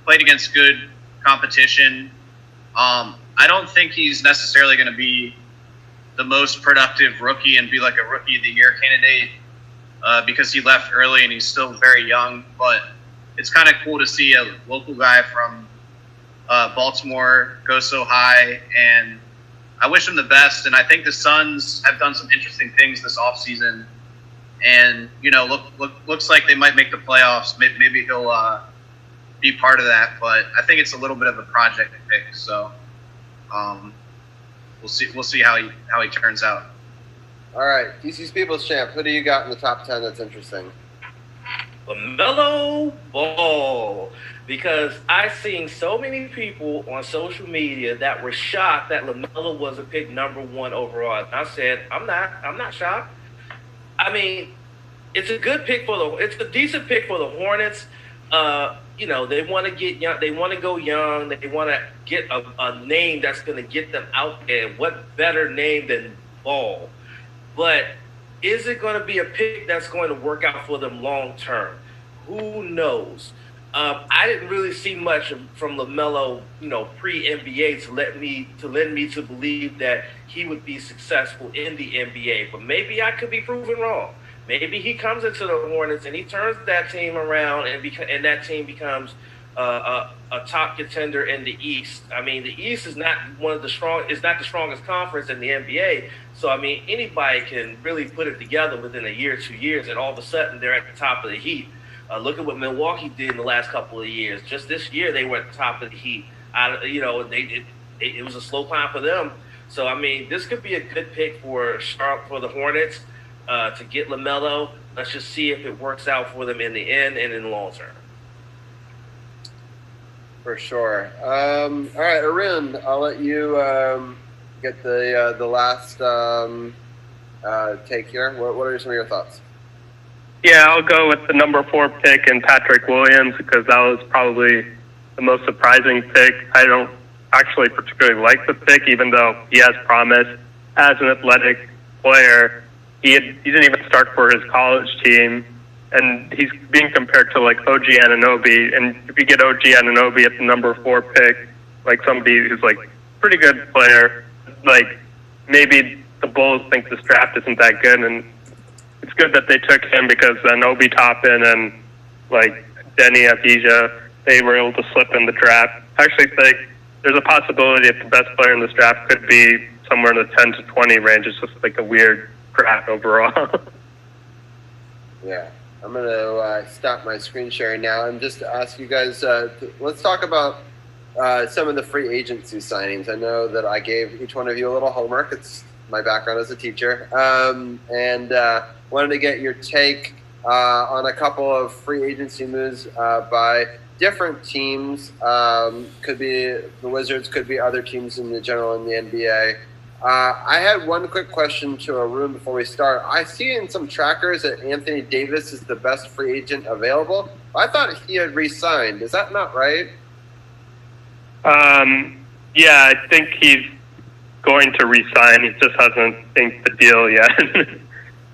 played against good competition. I don't think he's necessarily going to be the most productive rookie and be like a Rookie of the Year candidate because he left early and he's still very young, but it's kind of cool to see a local guy from Baltimore go so high, and I wish him the best. And I think the Suns have done some interesting things this offseason, and looks like they might make the playoffs. Maybe he'll be part of that, but I think it's a little bit of a project pick. So we'll see how he turns out. All right, DC's People's Champ. Who do you got in the top 10 that's interesting? LaMelo Ball. Because I seen so many people on social media that were shocked that LaMelo wasn't picked number 1 overall. And I said, I'm not shocked. I mean, it's a good pick it's a decent pick for the Hornets. They want to get young. They want to go young. They want to get a name that's going to get them out there. What better name than Ball? But is it going to be a pick that's going to work out for them long term? Who knows? I didn't really see much from LaMelo, pre-NBA to lend me to believe that he would be successful in the NBA. But maybe I could be proven wrong. Maybe he comes into the Hornets and he turns that team around and that team becomes a top contender in the East. I mean, the East is not the strongest conference in the NBA. So I mean, anybody can really put it together within a year, 2 years, and all of a sudden they're at the top of the heap. Look at what Milwaukee did in the last couple of years. Just this year, they were at the top of the heap. It was a slow climb for them. So I mean, this could be a good pick for the Hornets to get LaMelo. Let's just see if it works out for them in the end and in the long term. For sure. All right, Arun, I'll let you get the last take here. What are some of your thoughts? Yeah, I'll go with the number 4 pick in Patrick Williams because that was probably the most surprising pick. I don't actually particularly like the pick, even though he has promise as an athletic player. He didn't even start for his college team, and he's being compared to like OG Anunoby. And if you get OG Anunoby at the number 4 pick, like somebody who's like pretty good player, like maybe the Bulls think this draft isn't that good, and it's good that they took him because then Obi Toppin and like Denny Avedija, they were able to slip in the draft. I actually think there's a possibility if the best player in this draft could be somewhere in the 10 to 20 range. It's just like a weird draft overall. Yeah, I'm going to stop my screen sharing now and just ask you guys, let's talk about some of the free agency signings. I know that I gave each one of you a little homework. It's my background as a teacher. And wanted to get your take on a couple of free agency moves by different teams. Could be the Wizards, could be other teams in the NBA. I had one quick question to Arun before we start. I see in some trackers that Anthony Davis is the best free agent available. I thought he had re-signed. Is that not right? Yeah, I think he's going to re-sign. He just hasn't inked the deal yet.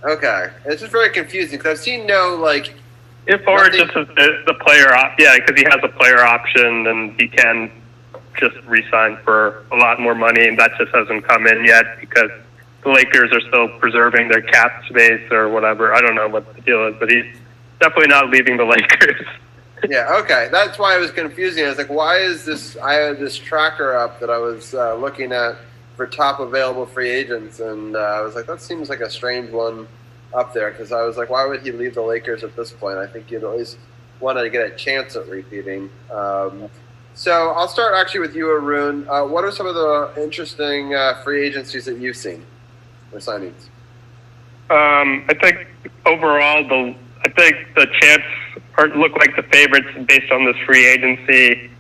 Okay. It's just very confusing because I've seen if or just the player because he has a player option and he can just re-sign for a lot more money, and that just hasn't come in yet because the Lakers are still preserving their cap space or whatever. I don't know what the deal is, but he's definitely not leaving the Lakers. Yeah, okay. That's why it was confusing. I was like, why is this? I had this tracker up that I was looking at for top available free agents, and I was like, that seems like a strange one up there because I was like, why would he leave the Lakers at this point? I think you'd at least want to get a chance at repeating. So I'll start actually with you, Arun. What are some of the interesting free agencies that you've seen or signings? I think overall, the champs look like the favorites based on this free agency.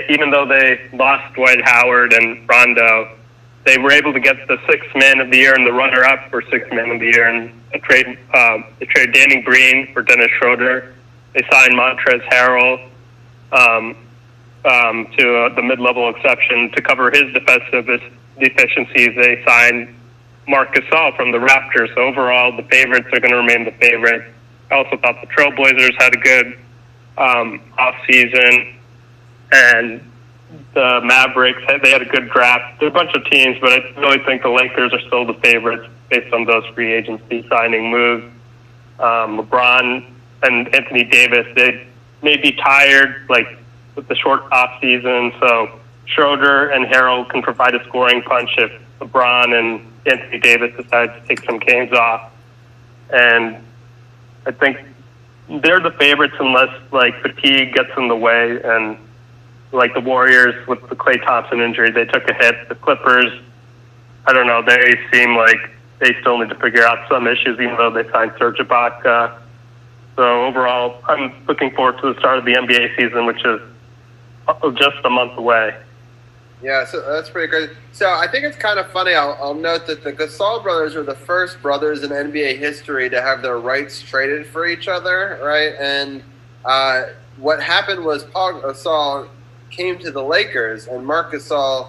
Even though they lost Dwight Howard and Rondo, they were able to get the 6th man of the year and the runner-up for 6th man of the year, and they traded Danny Green for Dennis Schroeder. They signed Montrezl Harrell to the mid-level exception to cover his defensive deficiencies. They signed Marc Gasol from the Raptors. So overall, the favorites are going to remain the favorites. I also thought the Trailblazers had a good off-season, and the Mavericks, they had a good draft. There are a bunch of teams, but I really think the Lakers are still the favorites based on those free agency signing moves. LeBron and Anthony Davis, they may be tired, with the short off season. So Schroeder and Harrell can provide a scoring punch if LeBron and Anthony Davis decide to take some games off. And I think they're the favorites unless fatigue gets in the way, and the Warriors with the Klay Thompson injury, they took a hit. The Clippers, I don't know, they seem like they still need to figure out some issues, even though they signed Serge Ibaka. So So overall, I'm looking forward to the start of the NBA season, which is just a month away. Yeah, so that's pretty great. So I think it's kind of funny. I'll note that the Gasol brothers were the first brothers in NBA history to have their rights traded for each other, right? And what happened was Paul Gasol came to the Lakers, and Marc Gasol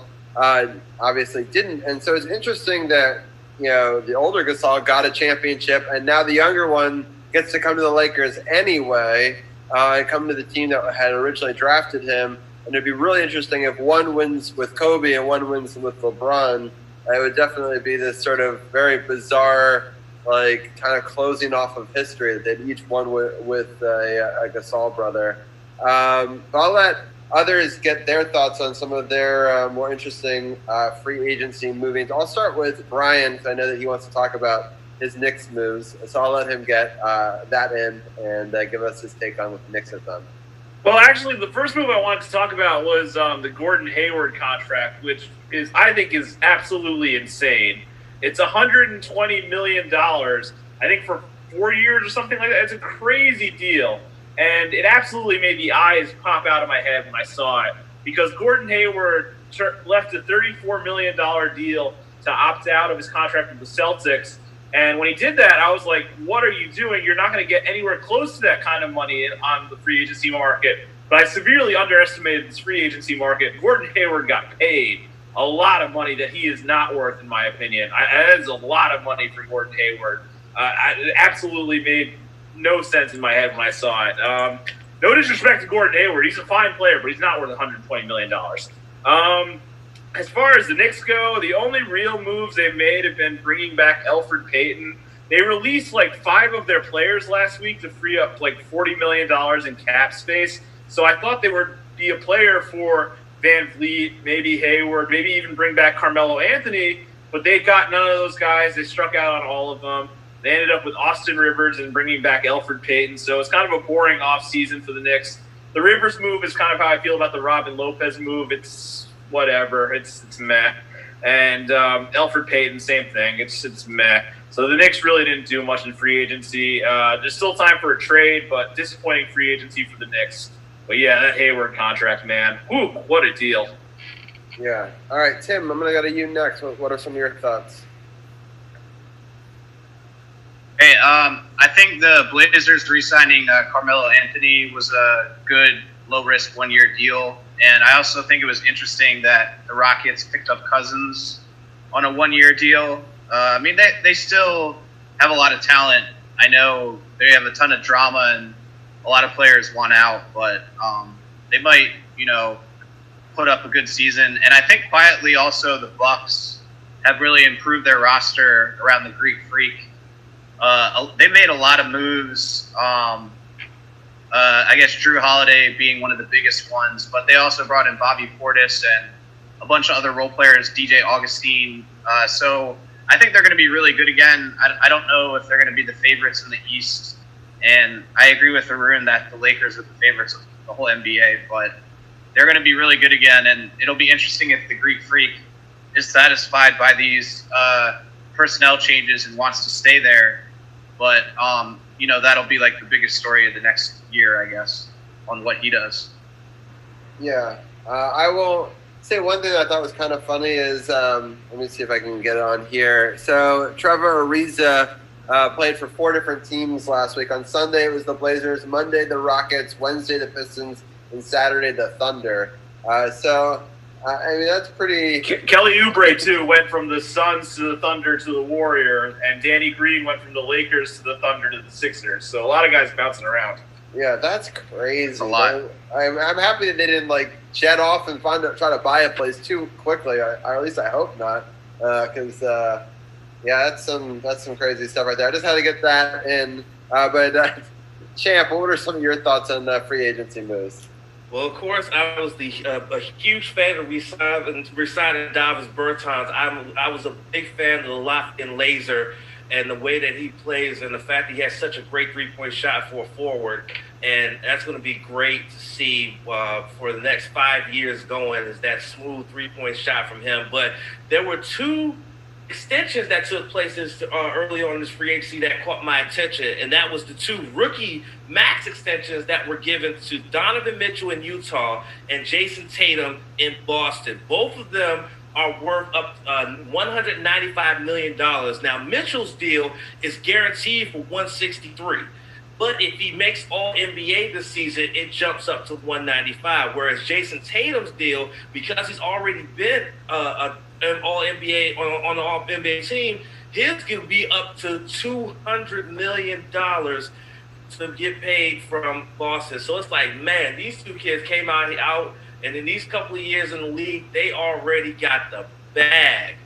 obviously didn't. And so it's interesting that, you know, the older Gasol got a championship, and now the younger one gets to come to the Lakers anyway, and come to the team that had originally drafted him. And it'd be really interesting if one wins with Kobe and one wins with LeBron. It would definitely be this sort of very bizarre, like, kind of closing off of history that they'd each won with a Gasol brother. But I'll let others get their thoughts on some of their more interesting free agency movings. I'll start with Brian, because I know that he wants to talk about his Knicks moves. So I'll let him get that in and give us his take on what the Knicks have done. Well, actually, the first move I wanted to talk about was the Gordon Hayward contract, which I think is absolutely insane. It's $120 million, I think, for 4 years or something like that. It's a crazy deal. And it absolutely made the eyes pop out of my head when I saw it, because Gordon Hayward left a $34 million deal to opt out of his contract with the Celtics. And when he did that, I was like, what are you doing? You're not going to get anywhere close to that kind of money on the free agency market. But I severely underestimated this free agency market. Gordon Hayward got paid a lot of money that he is not worth, in my opinion. That is a lot of money for Gordon Hayward. It absolutely made no sense in my head when I saw it. No disrespect to Gordon Hayward. He's a fine player, but he's not worth $120 million. As far as the Knicks go, the only real moves they've made have been bringing back Elfrid Payton. They released like 5 of their players last week to free up like $40 million in cap space. So I thought they would be a player for Van Vliet, maybe Hayward, maybe even bring back Carmelo Anthony, but they got none of those guys. They struck out on all of them. They ended up with Austin Rivers and bringing back Elfrid Payton. So it's kind of a boring offseason for the Knicks. The Rivers move is kind of how I feel about the Robin Lopez move. It's whatever. It's meh. And Elfrid Payton, same thing. It's meh. So the Knicks really didn't do much in free agency. There's still time for a trade, but disappointing free agency for the Knicks. But yeah, that Hayward contract, man. Whew, what a deal. Yeah. All right, Tim, I'm going to go to you next. What are some of your thoughts? Hey, I think the Blazers re-signing Carmelo Anthony was a good low-risk one-year deal. And I also think it was interesting that the Rockets picked up Cousins on a one-year deal. I mean, they still have a lot of talent. I know they have a ton of drama and a lot of players want out, but they might, put up a good season. And I think quietly also the Bucks have really improved their roster around the Greek Freak. They made a lot of moves. I guess Drew Holiday being one of the biggest ones, but they also brought in Bobby Portis and a bunch of other role players, DJ Augustine. So I think they're going to be really good again. I don't know if they're going to be the favorites in the East. And I agree with Arun that the Lakers are the favorites of the whole NBA, but they're going to be really good again. And it'll be interesting if the Greek Freak is satisfied by these personnel changes and wants to stay there. But, that'll be like the biggest story of the next year, I guess, on what he does. Yeah. I will say one thing that I thought was kind of funny is, let me see if I can get it on here. So Trevor Ariza played for 4 different teams last week. On Sunday, it was the Blazers. Monday, the Rockets. Wednesday, the Pistons. And Saturday, the Thunder. I mean, that's pretty... Kelly Oubre, too, went from the Suns to the Thunder to the Warrior, and Danny Green went from the Lakers to the Thunder to the Sixers. So a lot of guys bouncing around. Yeah, that's crazy. It's a lot. I'm happy that they didn't, jet off and try to buy a place too quickly. Or at least I hope not. Because, that's some crazy stuff right there. I just had to get that in. But, Champ, what are some of your thoughts on free agency moves? Well, of course, I was a huge fan of resigning Davis Bertans. I was a big fan of the lock-in laser and the way that he plays and the fact that he has such a great three-point shot for a forward. And that's going to be great to see for the next 5 years going, is that smooth three-point shot from him. But there were 2 extensions that took place early on in this free agency that caught my attention, and that was the 2 rookie max extensions that were given to Donovan Mitchell in Utah and Jason Tatum in Boston. Both of them are worth up $195 million. Now, Mitchell's deal is guaranteed for $163. But if he makes All NBA this season, it jumps up to $195. Whereas Jason Tatum's deal, because he's already been an All NBA on the All NBA team, his can be up to $200 million to get paid from Boston. So it's like, man, these 2 kids came out, and in these couple of years in the league, they already got the bag.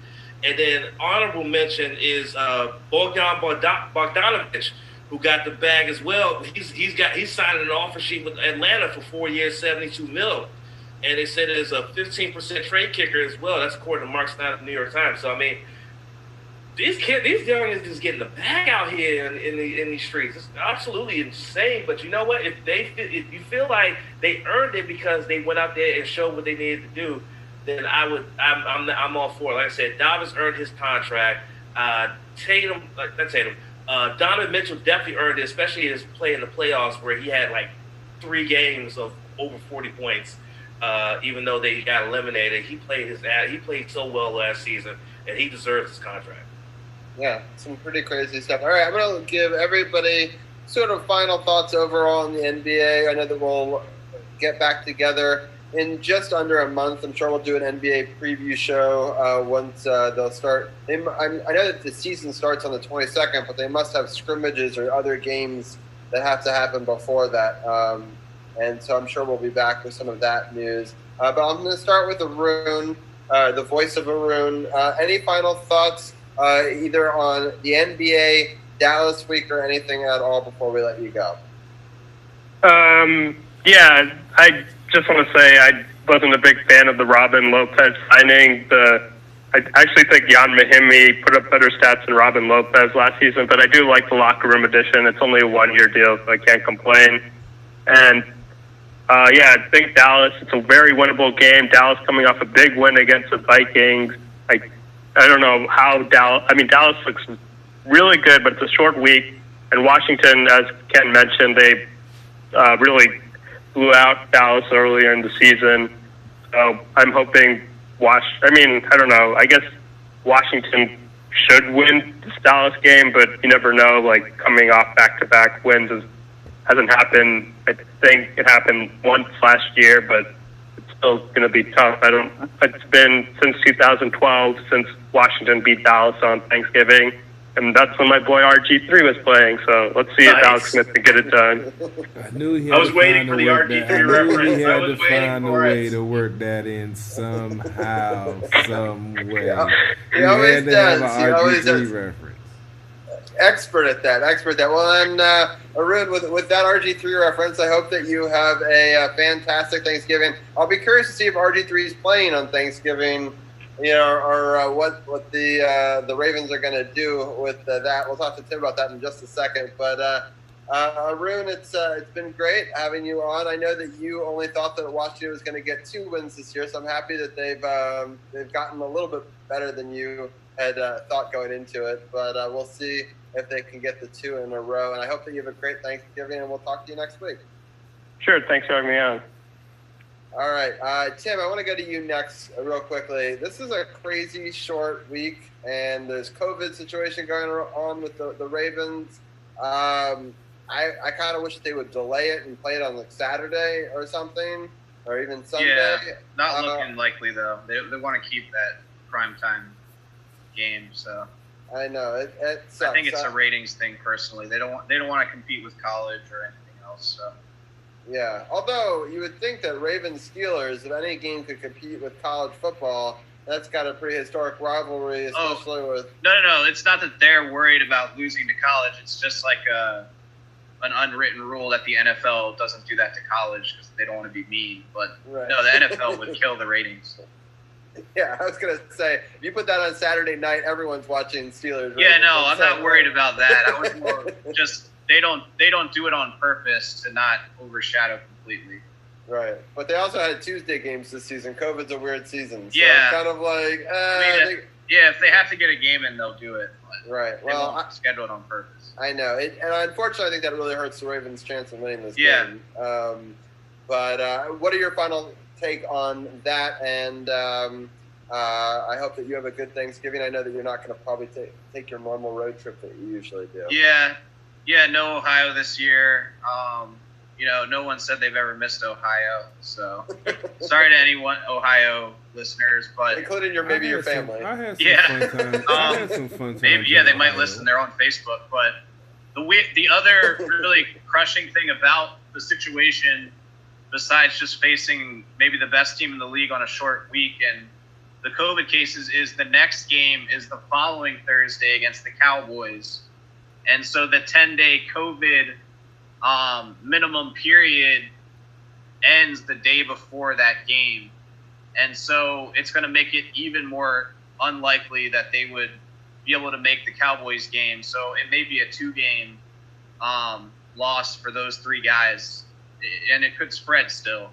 And then honorable mention is Bogdan Bogdanovic, who got the bag as well. He's signing an offer sheet with Atlanta for 4 years, $72 million. And they said there's a 15% trade kicker as well. That's according to Mark Snyder of the New York Times. So I mean, these young is just getting the bag out here in these streets. It's absolutely insane. But you know what? If you feel like they earned it because they went out there and showed what they needed to do, then I'm all for it. Like I said, Davis earned his contract. Donovan Mitchell definitely earned it, especially his play in the playoffs where he had like 3 games of over 40 points. Even though they got eliminated, he played so well last season, and he deserves his contract. Yeah, some pretty crazy stuff. All right, I'm going to give everybody sort of final thoughts overall in the NBA. I know that we'll get back together in just under a month. I'm sure we'll do an NBA preview show once they'll start. I know that the season starts on the 22nd, but they must have scrimmages or other games that have to happen before that. And so I'm sure we'll be back with some of that news. But I'm going to start with Arun, the voice of Arun. Any final thoughts either on the NBA, Dallas week, or anything at all before we let you go? Yeah, I just want to say I wasn't a big fan of the Robin Lopez signing. I actually think Jan Mahimi put up better stats than Robin Lopez last season, but I do like the locker room addition. It's only a 1-year deal, so I can't complain. And I think Dallas, it's a very winnable game. Dallas coming off a big win against the Vikings. I don't know how Dallas looks really good, but it's a short week. And Washington, as Ken mentioned, they really blew out Dallas earlier in the season. So I'm hoping I don't know. I guess Washington should win this Dallas game, but you never know. Like, coming off back-to-back wins hasn't happened. I think it happened once last year, but it's still going to be tough. It's been since 2012 since Washington beat Dallas on Thanksgiving, and that's when my boy RG3 was playing. So let's see if Alex Smith can get it done. I was waiting for the RG3 reference. He had to find a way to work that in somehow, some way. Yeah. He always does. He always does. Reference. Expert at that. Well, and Arun, with that RG3 reference, I hope that you have a fantastic Thanksgiving. I'll be curious to see if RG3 is playing on Thanksgiving, or what the Ravens are going to do with that. We'll talk to Tim about that in just a second. But Arun, it's been great having you on. I know that you only thought that Washington was going to get 2 wins this year, so I'm happy that they've gotten a little bit better than you had thought going into it. But we'll see if they can get the 2 in a row. And I hope that you have a great Thanksgiving, and we'll talk to you next week. Sure. Thanks for having me on. All right. Tim, I want to go to you next real quickly. This is a crazy short week, and there's COVID situation going on with the Ravens. I kind of wish that they would delay it and play it on like Saturday or something, or even Sunday. Yeah, not looking likely, though. They want to keep that primetime game, so... I know it sucks. I think it's a ratings thing personally. They don't want to compete with college or anything else. So yeah, although you would think that Ravens Steelers, if any game could compete with college football, that's got a pretty historic rivalry, especially with. No. It's not that they're worried about losing to college. It's just like an unwritten rule that the NFL doesn't do that to college because they don't want to be mean. But right. No, the NFL would kill the ratings. Yeah, I was going to say, if you put that on Saturday night, everyone's watching Steelers. Yeah, no, I'm not worried about that. I was more just they don't do it on purpose to not overshadow completely. Right, but they also had Tuesday games this season. COVID's a weird season. So yeah, it's kind of like Yeah, if they have to get a game in, they'll do it. But Right. they Well, won't schedule it on purpose. I know it, and unfortunately, I think that really hurts the Ravens' chance of winning this Yeah. game. But what are your final take on that? And I hope that you have a good Thanksgiving. I know that you're not going to probably take your normal road trip that you usually do. Yeah, no Ohio this year. No one said they've ever missed Ohio, so sorry to anyone Ohio listeners, but including your family. I had some fun times. I had some fun times. Maybe they might listen. They're on Facebook, but the other really crushing thing about the situation, besides just facing maybe the best team in the league on a short week and the COVID cases, is the next game is the following Thursday against the Cowboys. And so the 10-day COVID minimum period ends the day before that game. And so it's going to make it even more unlikely that they would be able to make the Cowboys game. So it may be a 2-game loss for those 3 guys, and it could spread still.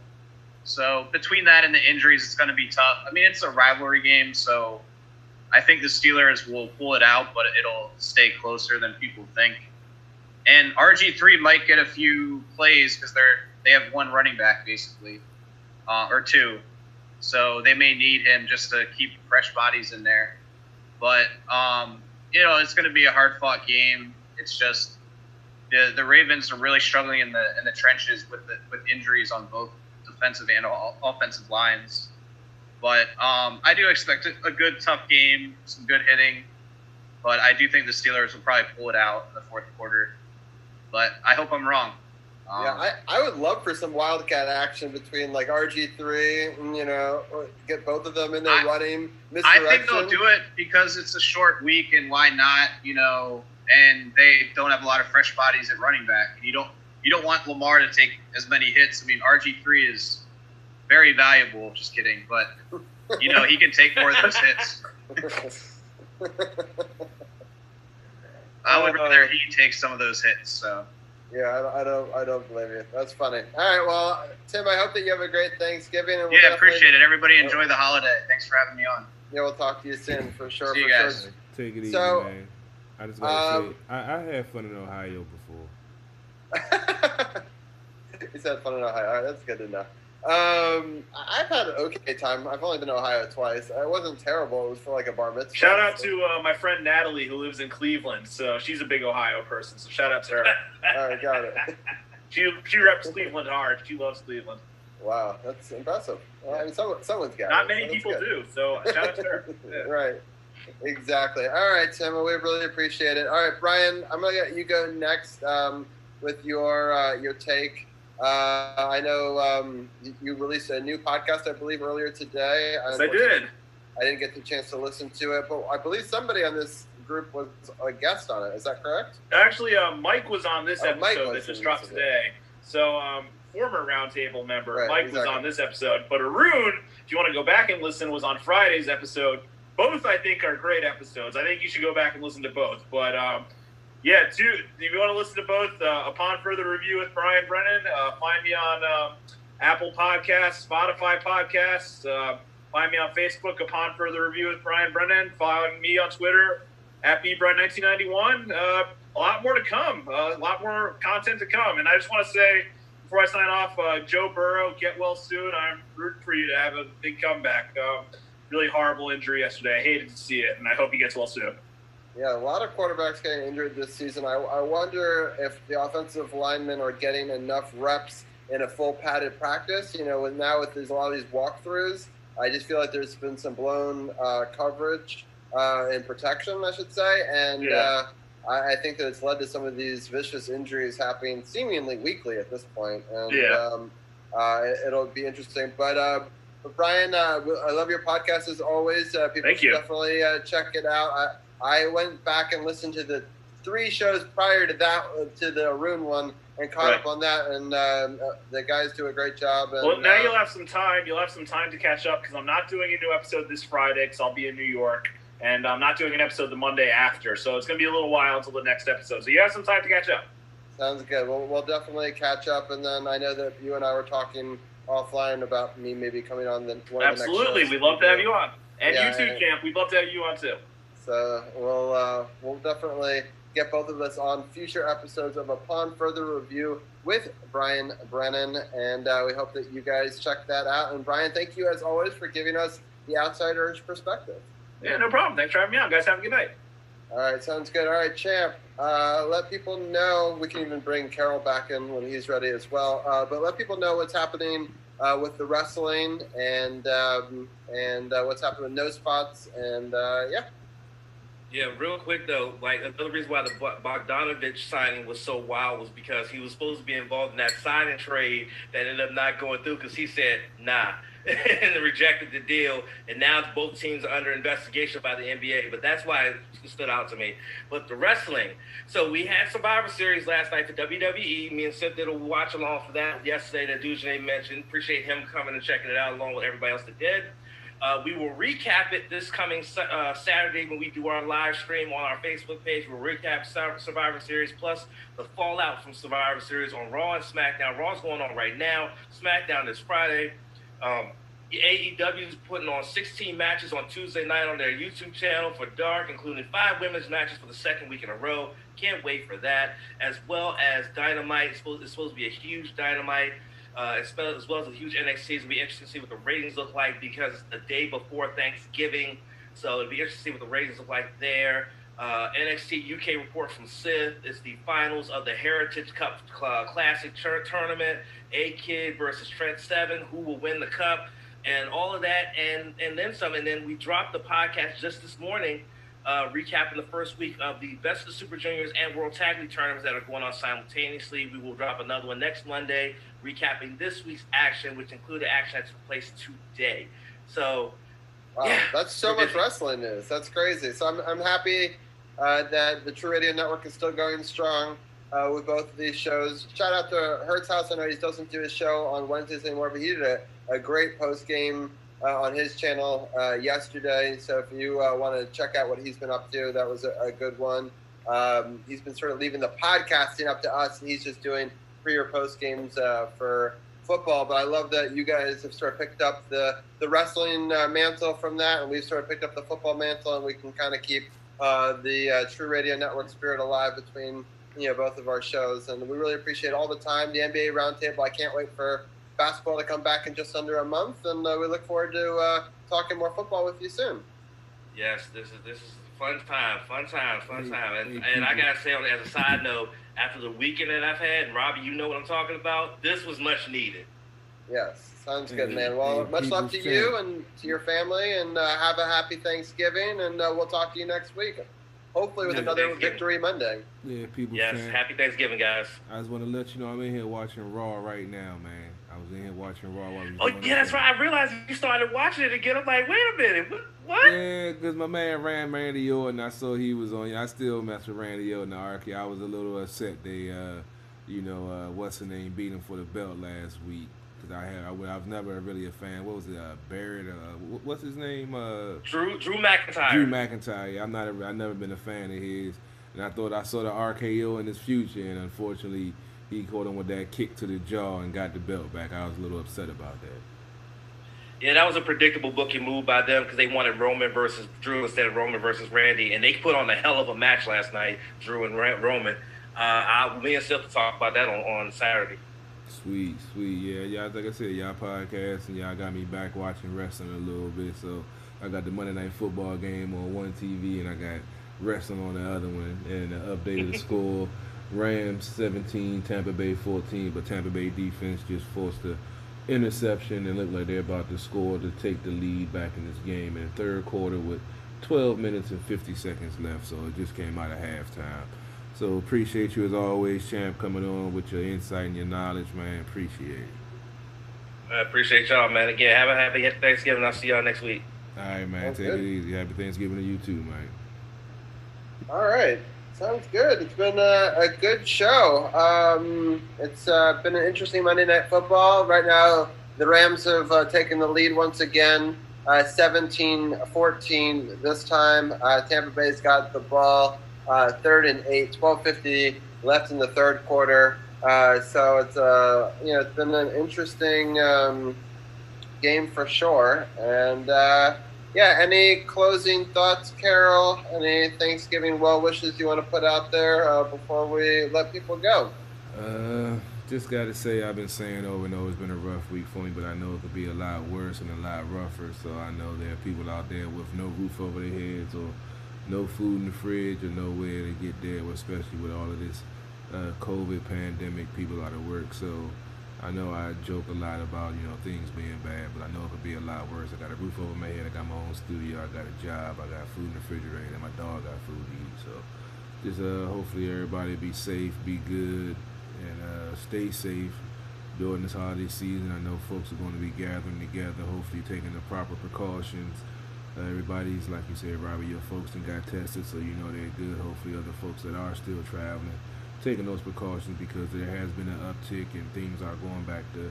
So between that and the injuries, it's going to be tough. I mean, it's a rivalry game, so I think the Steelers will pull it out, but it'll stay closer than people think. And RG3 might get a few plays because they have 1 running back basically, or 2. So they may need him just to keep fresh bodies in there. But it's going to be a hard-fought game. It's just the Ravens are really struggling in the trenches with injuries on both defensive and offensive lines. But I do expect a good, tough game, some good hitting. But I do think the Steelers will probably pull it out in the fourth quarter. But I hope I'm wrong. I would love for some wildcat action between like RG3 and, or get both of them in there running. I think they'll do it because it's a short week, and why not? And they don't have a lot of fresh bodies at running back. And you don't want Lamar to take as many hits. I mean, RG3 is very valuable. Just kidding, but he can take more of those hits. I would rather he takes some of those hits. So. Yeah, I don't blame you. That's funny. All right, well, Tim, I hope that you have a great Thanksgiving. And appreciate it. Everybody enjoy the holiday. Thanks for having me on. Yeah, we'll talk to you soon for sure. See you guys. Sure. Take it easy, man. I just gotta say, I had fun in Ohio before. You said fun in Ohio. All right, that's good to know. I've had an okay time. I've only been to Ohio twice. It wasn't terrible. It was for like a bar mitzvah. Shout out to my friend Natalie, who lives in Cleveland. So she's a big Ohio person. So shout out to her. All right, got it. She reps Cleveland hard. She loves Cleveland. Wow, that's impressive. Well, I mean, someone's got Not it. many people do. So shout out to her. Yeah. Right. Exactly. All right, Tim. We really appreciate it. All right, Brian, I'm gonna let you go next with your take. I know you released a new podcast, I believe, earlier today. Yes, I did. I didn't get the chance to listen to it, but I believe somebody on this group was a guest on it. Is that correct? Actually, Mike was on this episode that just dropped today. So, former Roundtable member Mike was on this episode. But Arun, if you want to go back and listen, was on Friday's episode. Both, I think, are great episodes. I think you should go back and listen to both. But, if you want to listen to both, Upon Further Review with Brian Brennan, find me on Apple Podcasts, Spotify Podcasts. Find me on Facebook, Upon Further Review with Brian Brennan. Follow me on Twitter, @BBrun1991. A lot more to come. A lot more content to come. And I just want to say, before I sign off, Joe Burrow, get well soon. I'm rooting for you to have a big comeback. Really horrible injury yesterday. I hated to see it, and I hope he gets well soon. Yeah, a lot of quarterbacks getting injured this season. I wonder if the offensive linemen are getting enough reps in a full padded practice. With a lot of these walkthroughs, I just feel like there's been some blown coverage and protection, I should say. And I think that it's led to some of these vicious injuries happening seemingly weekly at this point. And it'll be interesting. But Brian, I love your podcast as always. People should definitely check it out. I went back and listened to the 3 shows prior to that, to the Arun one, and caught up on that. And the guys do a great job. And, well, now you'll have some time. You'll have some time to catch up because I'm not doing a new episode this Friday because I'll be in New York, and I'm not doing an episode the Monday after. So it's going to be a little while until the next episode. So you have some time to catch up. Sounds good. We'll definitely catch up, and then I know that you and I were talking offline about me maybe coming on one of the next shows. Absolutely. We'd love to have you on. And Yeah, you too, Champ. We'd love to have you on too. So we'll definitely get both of us on future episodes of Upon Further Review with Brian Brennan, and we hope that you guys check that out. And Brian, thank you as always for giving us the outsider's perspective. Yeah, no problem. Thanks for having me on, guys. Have a good night. All right, sounds good. All right, Champ, let people know. We can even bring Carol back in when he's ready as well. But let people know what's happening with the wrestling and what's happening with No Spots. And, yeah. Yeah, real quick though, like another reason why the Bogdanovich signing was so wild was because he was supposed to be involved in that signing trade that ended up not going through because he said nah and rejected the deal, and now both teams are under investigation by the NBA. But that's why it stood out to me. But the wrestling, so we had Survivor Series last night for WWE. Me and Seth did a watch along for that yesterday that Dujane mentioned. Appreciate him coming and checking it out along with everybody else that did. We will recap it this coming Saturday when we do our live stream on our Facebook page. We'll recap Survivor Series plus the fallout from Survivor Series on Raw and SmackDown. Raw's going on right now. SmackDown is Friday. AEW is putting on 16 matches on Tuesday night on their YouTube channel for Dark, including 5 women's matches for the second week in a row. Can't wait for that. As well as Dynamite. It's supposed to be a huge Dynamite. As well as a huge NXT. It'll be interesting to see what the ratings look like because it's the day before Thanksgiving. So it'll be interesting to see what the ratings look like there. NXT UK report from Sith is the finals of the Heritage Cup Classic Tournament. A-Kid versus Trent Seven. Who will win the cup? And all of that and then some. And then we dropped the podcast just this morning recapping the first week of the Best of the Super Juniors and World Tag League tournaments that are going on simultaneously. We will drop another one next Monday, recapping this week's action, which included action that took place today. So, wow, yeah, that's so much wrestling news. That's crazy. So I'm happy that the True Radio Network is still going strong with both of these shows. Shout out to Hertz House. I know he doesn't do his show on Wednesdays anymore, but he did a great post game on his channel yesterday. So if you want to check out what he's been up to, that was a good one. He's been sort of leaving the podcasting up to us, and he's just doing pre or post games for football. But I love that you guys have sort of picked up the wrestling mantle from that, and we've sort of picked up the football mantle, and we can kind of keep the True Radio Network spirit alive between both of our shows. And we really appreciate all the time. The NBA Roundtable, I can't wait for basketball to come back in just under a month, and we look forward to talking more football with you soon. Yes, this is fun time. And I gotta say, as a side note, after the weekend that I've had, and Robbie, you know what I'm talking about, this was much needed. Yes, sounds good, man. Well, much love to you and to your family, and have a happy Thanksgiving, and we'll talk to you next week. Hopefully with another Victory Monday. Yeah, people. Yes, happy Thanksgiving, guys. I just want to let you know I'm in here watching Raw right now, man. I was in here watching Raw while we Oh, yeah, that's right. I realized you started watching it again. I'm like, wait a minute. What? Yeah, because my man Randy Orton, I saw he was on. I still mess with Randy Orton, the Archie. I was a little upset they, what's the name, beat him for the belt last week. Because I was never really a fan. What was it? Barrett? What's his name? Drew McIntyre. Drew McIntyre. Yeah, I've never been a fan of his. And I thought I saw the RKO in his future, and unfortunately, he caught him with that kick to the jaw and got the belt back. I was a little upset about that. Yeah, that was a predictable booking move by them because they wanted Roman versus Drew instead of Roman versus Randy, and they put on a hell of a match last night, Drew and Roman. Me and Seth will talk about that on Saturday. Sweet. Yeah, y'all, like I said, y'all podcast and y'all got me back watching wrestling a little bit. So I got the Monday Night Football game on one TV, and I got wrestling on the other one. And the updated score: Rams 17, Tampa Bay 14. But Tampa Bay defense just forced the interception and looked like they're about to score to take the lead back in this game in the third quarter with 12 minutes and 50 seconds left. So it just came out of halftime. So appreciate you as always, Champ, coming on with your insight and your knowledge, man. Appreciate it. I appreciate y'all, man. Again, have a happy Thanksgiving. I'll see y'all next week. All right, man. Take it easy. Happy Thanksgiving to you too, man. All right. Sounds good. It's been a good show. It's been an interesting Monday Night Football. Right now, the Rams have taken the lead once again, 17-14 this time. Tampa Bay's got the ball. 3rd and 8, 12:50 left in the third quarter. So it's it's been an interesting game for sure. And yeah, any closing thoughts, Carol? Any Thanksgiving well wishes you want to put out there before we let people go? Just got to say, I've been saying over and over, it's been a rough week for me, but I know it could be a lot worse and a lot rougher. So I know there are people out there with no roof over their heads or no food in the fridge or nowhere to get there, especially with all of this COVID pandemic, people out of work. So I know I joke a lot about, things being bad, but I know it could be a lot worse. I got a roof over my head, I got my own studio, I got a job, I got food in the refrigerator, and my dog got food to eat. So just hopefully everybody be safe, be good, and stay safe during this holiday season. I know folks are going to be gathering together, hopefully taking the proper precautions. Everybody's, like you said, Robbie, your folks done got tested, so they're good. Hopefully other folks that are still traveling, taking those precautions, because there has been an uptick and things are going back to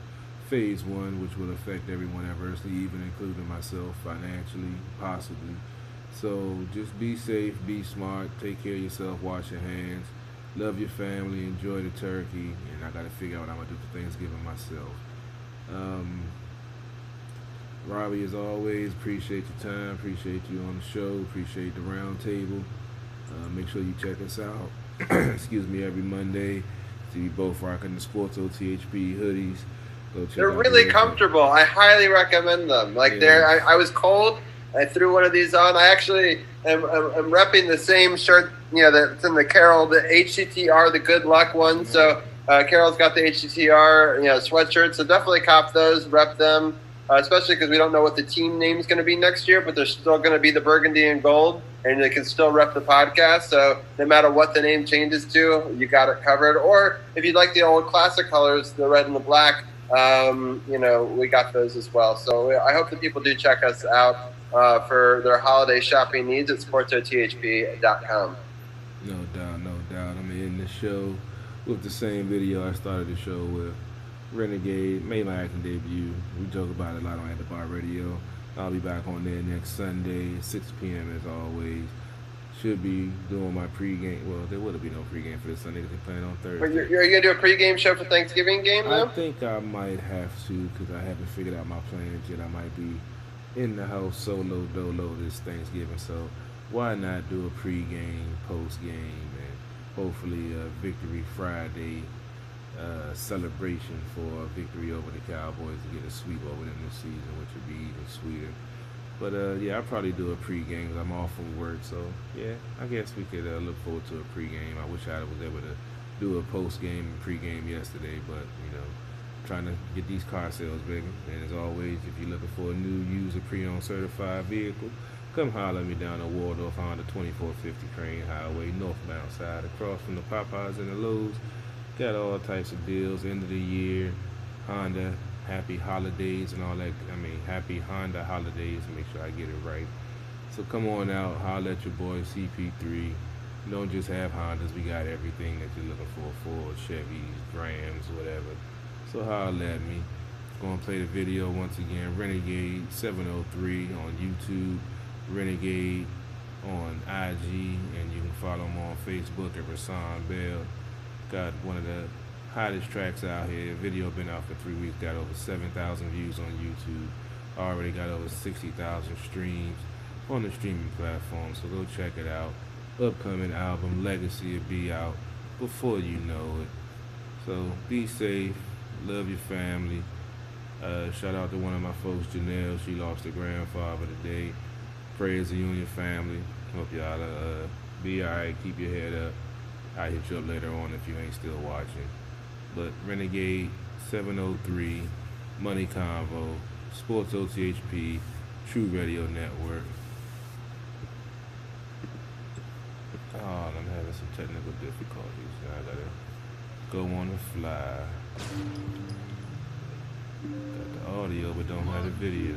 phase one, which will affect everyone adversely, even including myself financially, possibly. So just be safe, be smart, take care of yourself, wash your hands, love your family, enjoy the turkey, and I got to figure out what I'm going to do for Thanksgiving myself. Robbie, as always, appreciate your time, appreciate you on the show, appreciate the round table. Make sure you check us out, excuse me, every Monday. See, we both rocking the Sports OTHP hoodies. Go check They're out really the comfortable. I highly recommend them. I was cold. I threw one of these on. I actually am repping the same shirt, that's in the Carol, the HTTR, the Good Luck one. So Carol's got the HTTR, sweatshirt. So definitely cop those, rep them, especially because we don't know what the team name is going to be next year, but they're still going to be the burgundy and gold, and they can still rep the podcast. So no matter what the name changes to, you got it covered. Or if you like the old classic colors, the red and the black, we got those as well. So I hope that people do check us out for their holiday shopping needs at sportsothp.com. No doubt. I'm in the show with the same video I started the show with. Renegade, made my acting debut. We joke about it a lot on At the Bar Radio. I'll be back on there next Sunday, 6 p.m. as always. Should be doing my pregame. Well, there would be no pregame for this Sunday because they're playing on Thursday. But you're going to do a pregame show for Thanksgiving game, though? I think I might have to, because I haven't figured out my plans yet. I might be in the house solo dolo this Thanksgiving, so why not do a pregame, postgame, and hopefully a Victory Friday celebration for a victory over the Cowboys to get a sweep over them this season, which would be even sweeter. But I'll probably do a pregame because I'm off from work, so yeah, I guess we could look forward to a pregame. I wish I was able to do a postgame and pregame yesterday, but trying to get these car sales bigger. And as always, if you're looking for a new, used, or pre-owned certified vehicle, come holler at me down at Waldorf Honda 2450 Crane Highway, northbound side, across from the Popeyes and the Lowe's. Got all types of deals, end of the year, Honda, happy holidays and all that. Happy Honda holidays, make sure I get it right. So come on out, holler at your boy, CP3. We don't just have Hondas, we got everything that you're looking for, Ford, Chevys, Rams, whatever. So holler at me. Going to play the video once again. Renegade 703 on YouTube. Renegade on IG. And you can follow him on Facebook at Rasan Bell. Got one of the hottest tracks out here. Video been out for 3 weeks. Got over 7,000 views on YouTube. Already got over 60,000 streams on the streaming platform. So go check it out. Upcoming album, Legacy, will be out before you know it. So be safe. Love your family. Shout out to one of my folks, Janelle. She lost her grandfather today. Prayers to you and your family. Hope y'all be alright. Keep your head up. I'll hit you up later on if you ain't still watching. But Renegade 703, Money Convo, Sports OTHP, True Radio Network. Oh, I'm having some technical difficulties. I gotta go on the fly. Got the audio but don't have the video.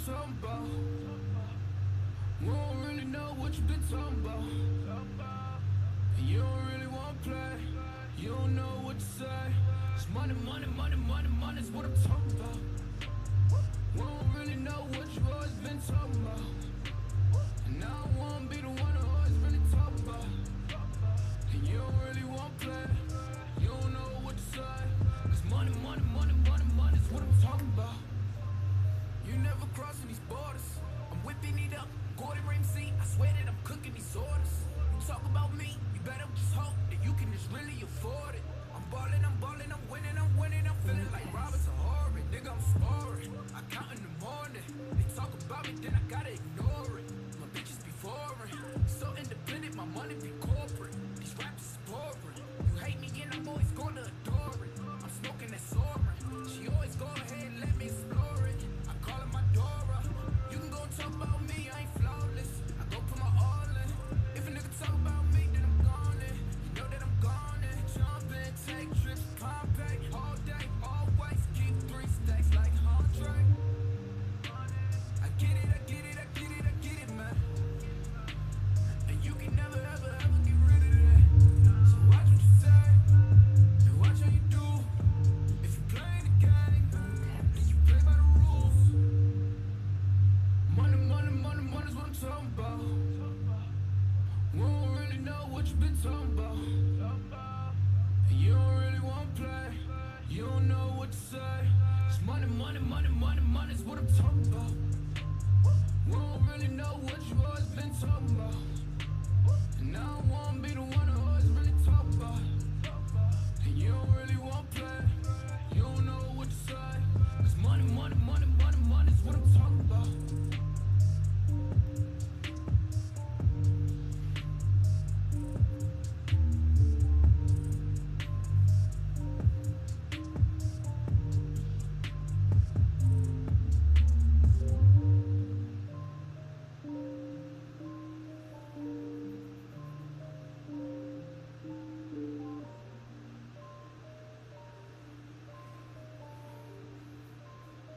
talking about. We don't really know what you been talking about. And you don't really want to play. You don't know what to say. It's money, money, money, money, money is what I'm talking about. We don't really know what you always been talking about. And I don't want to be the one who always really talk about. And you don't really want to play. You don't know what to say. It's money, money, money, money, money is what I'm talking about. You never crossing these borders. I'm whipping it up, Gordon Ramsay. I swear that I'm cooking these orders. You talk about me, you better just hope that you can just really afford it. I'm balling, I'm balling, I'm winning, I'm winning. I'm feeling like Robinson Horry. Nigga, I'm scoring. I count in the morning. They talk about me, then I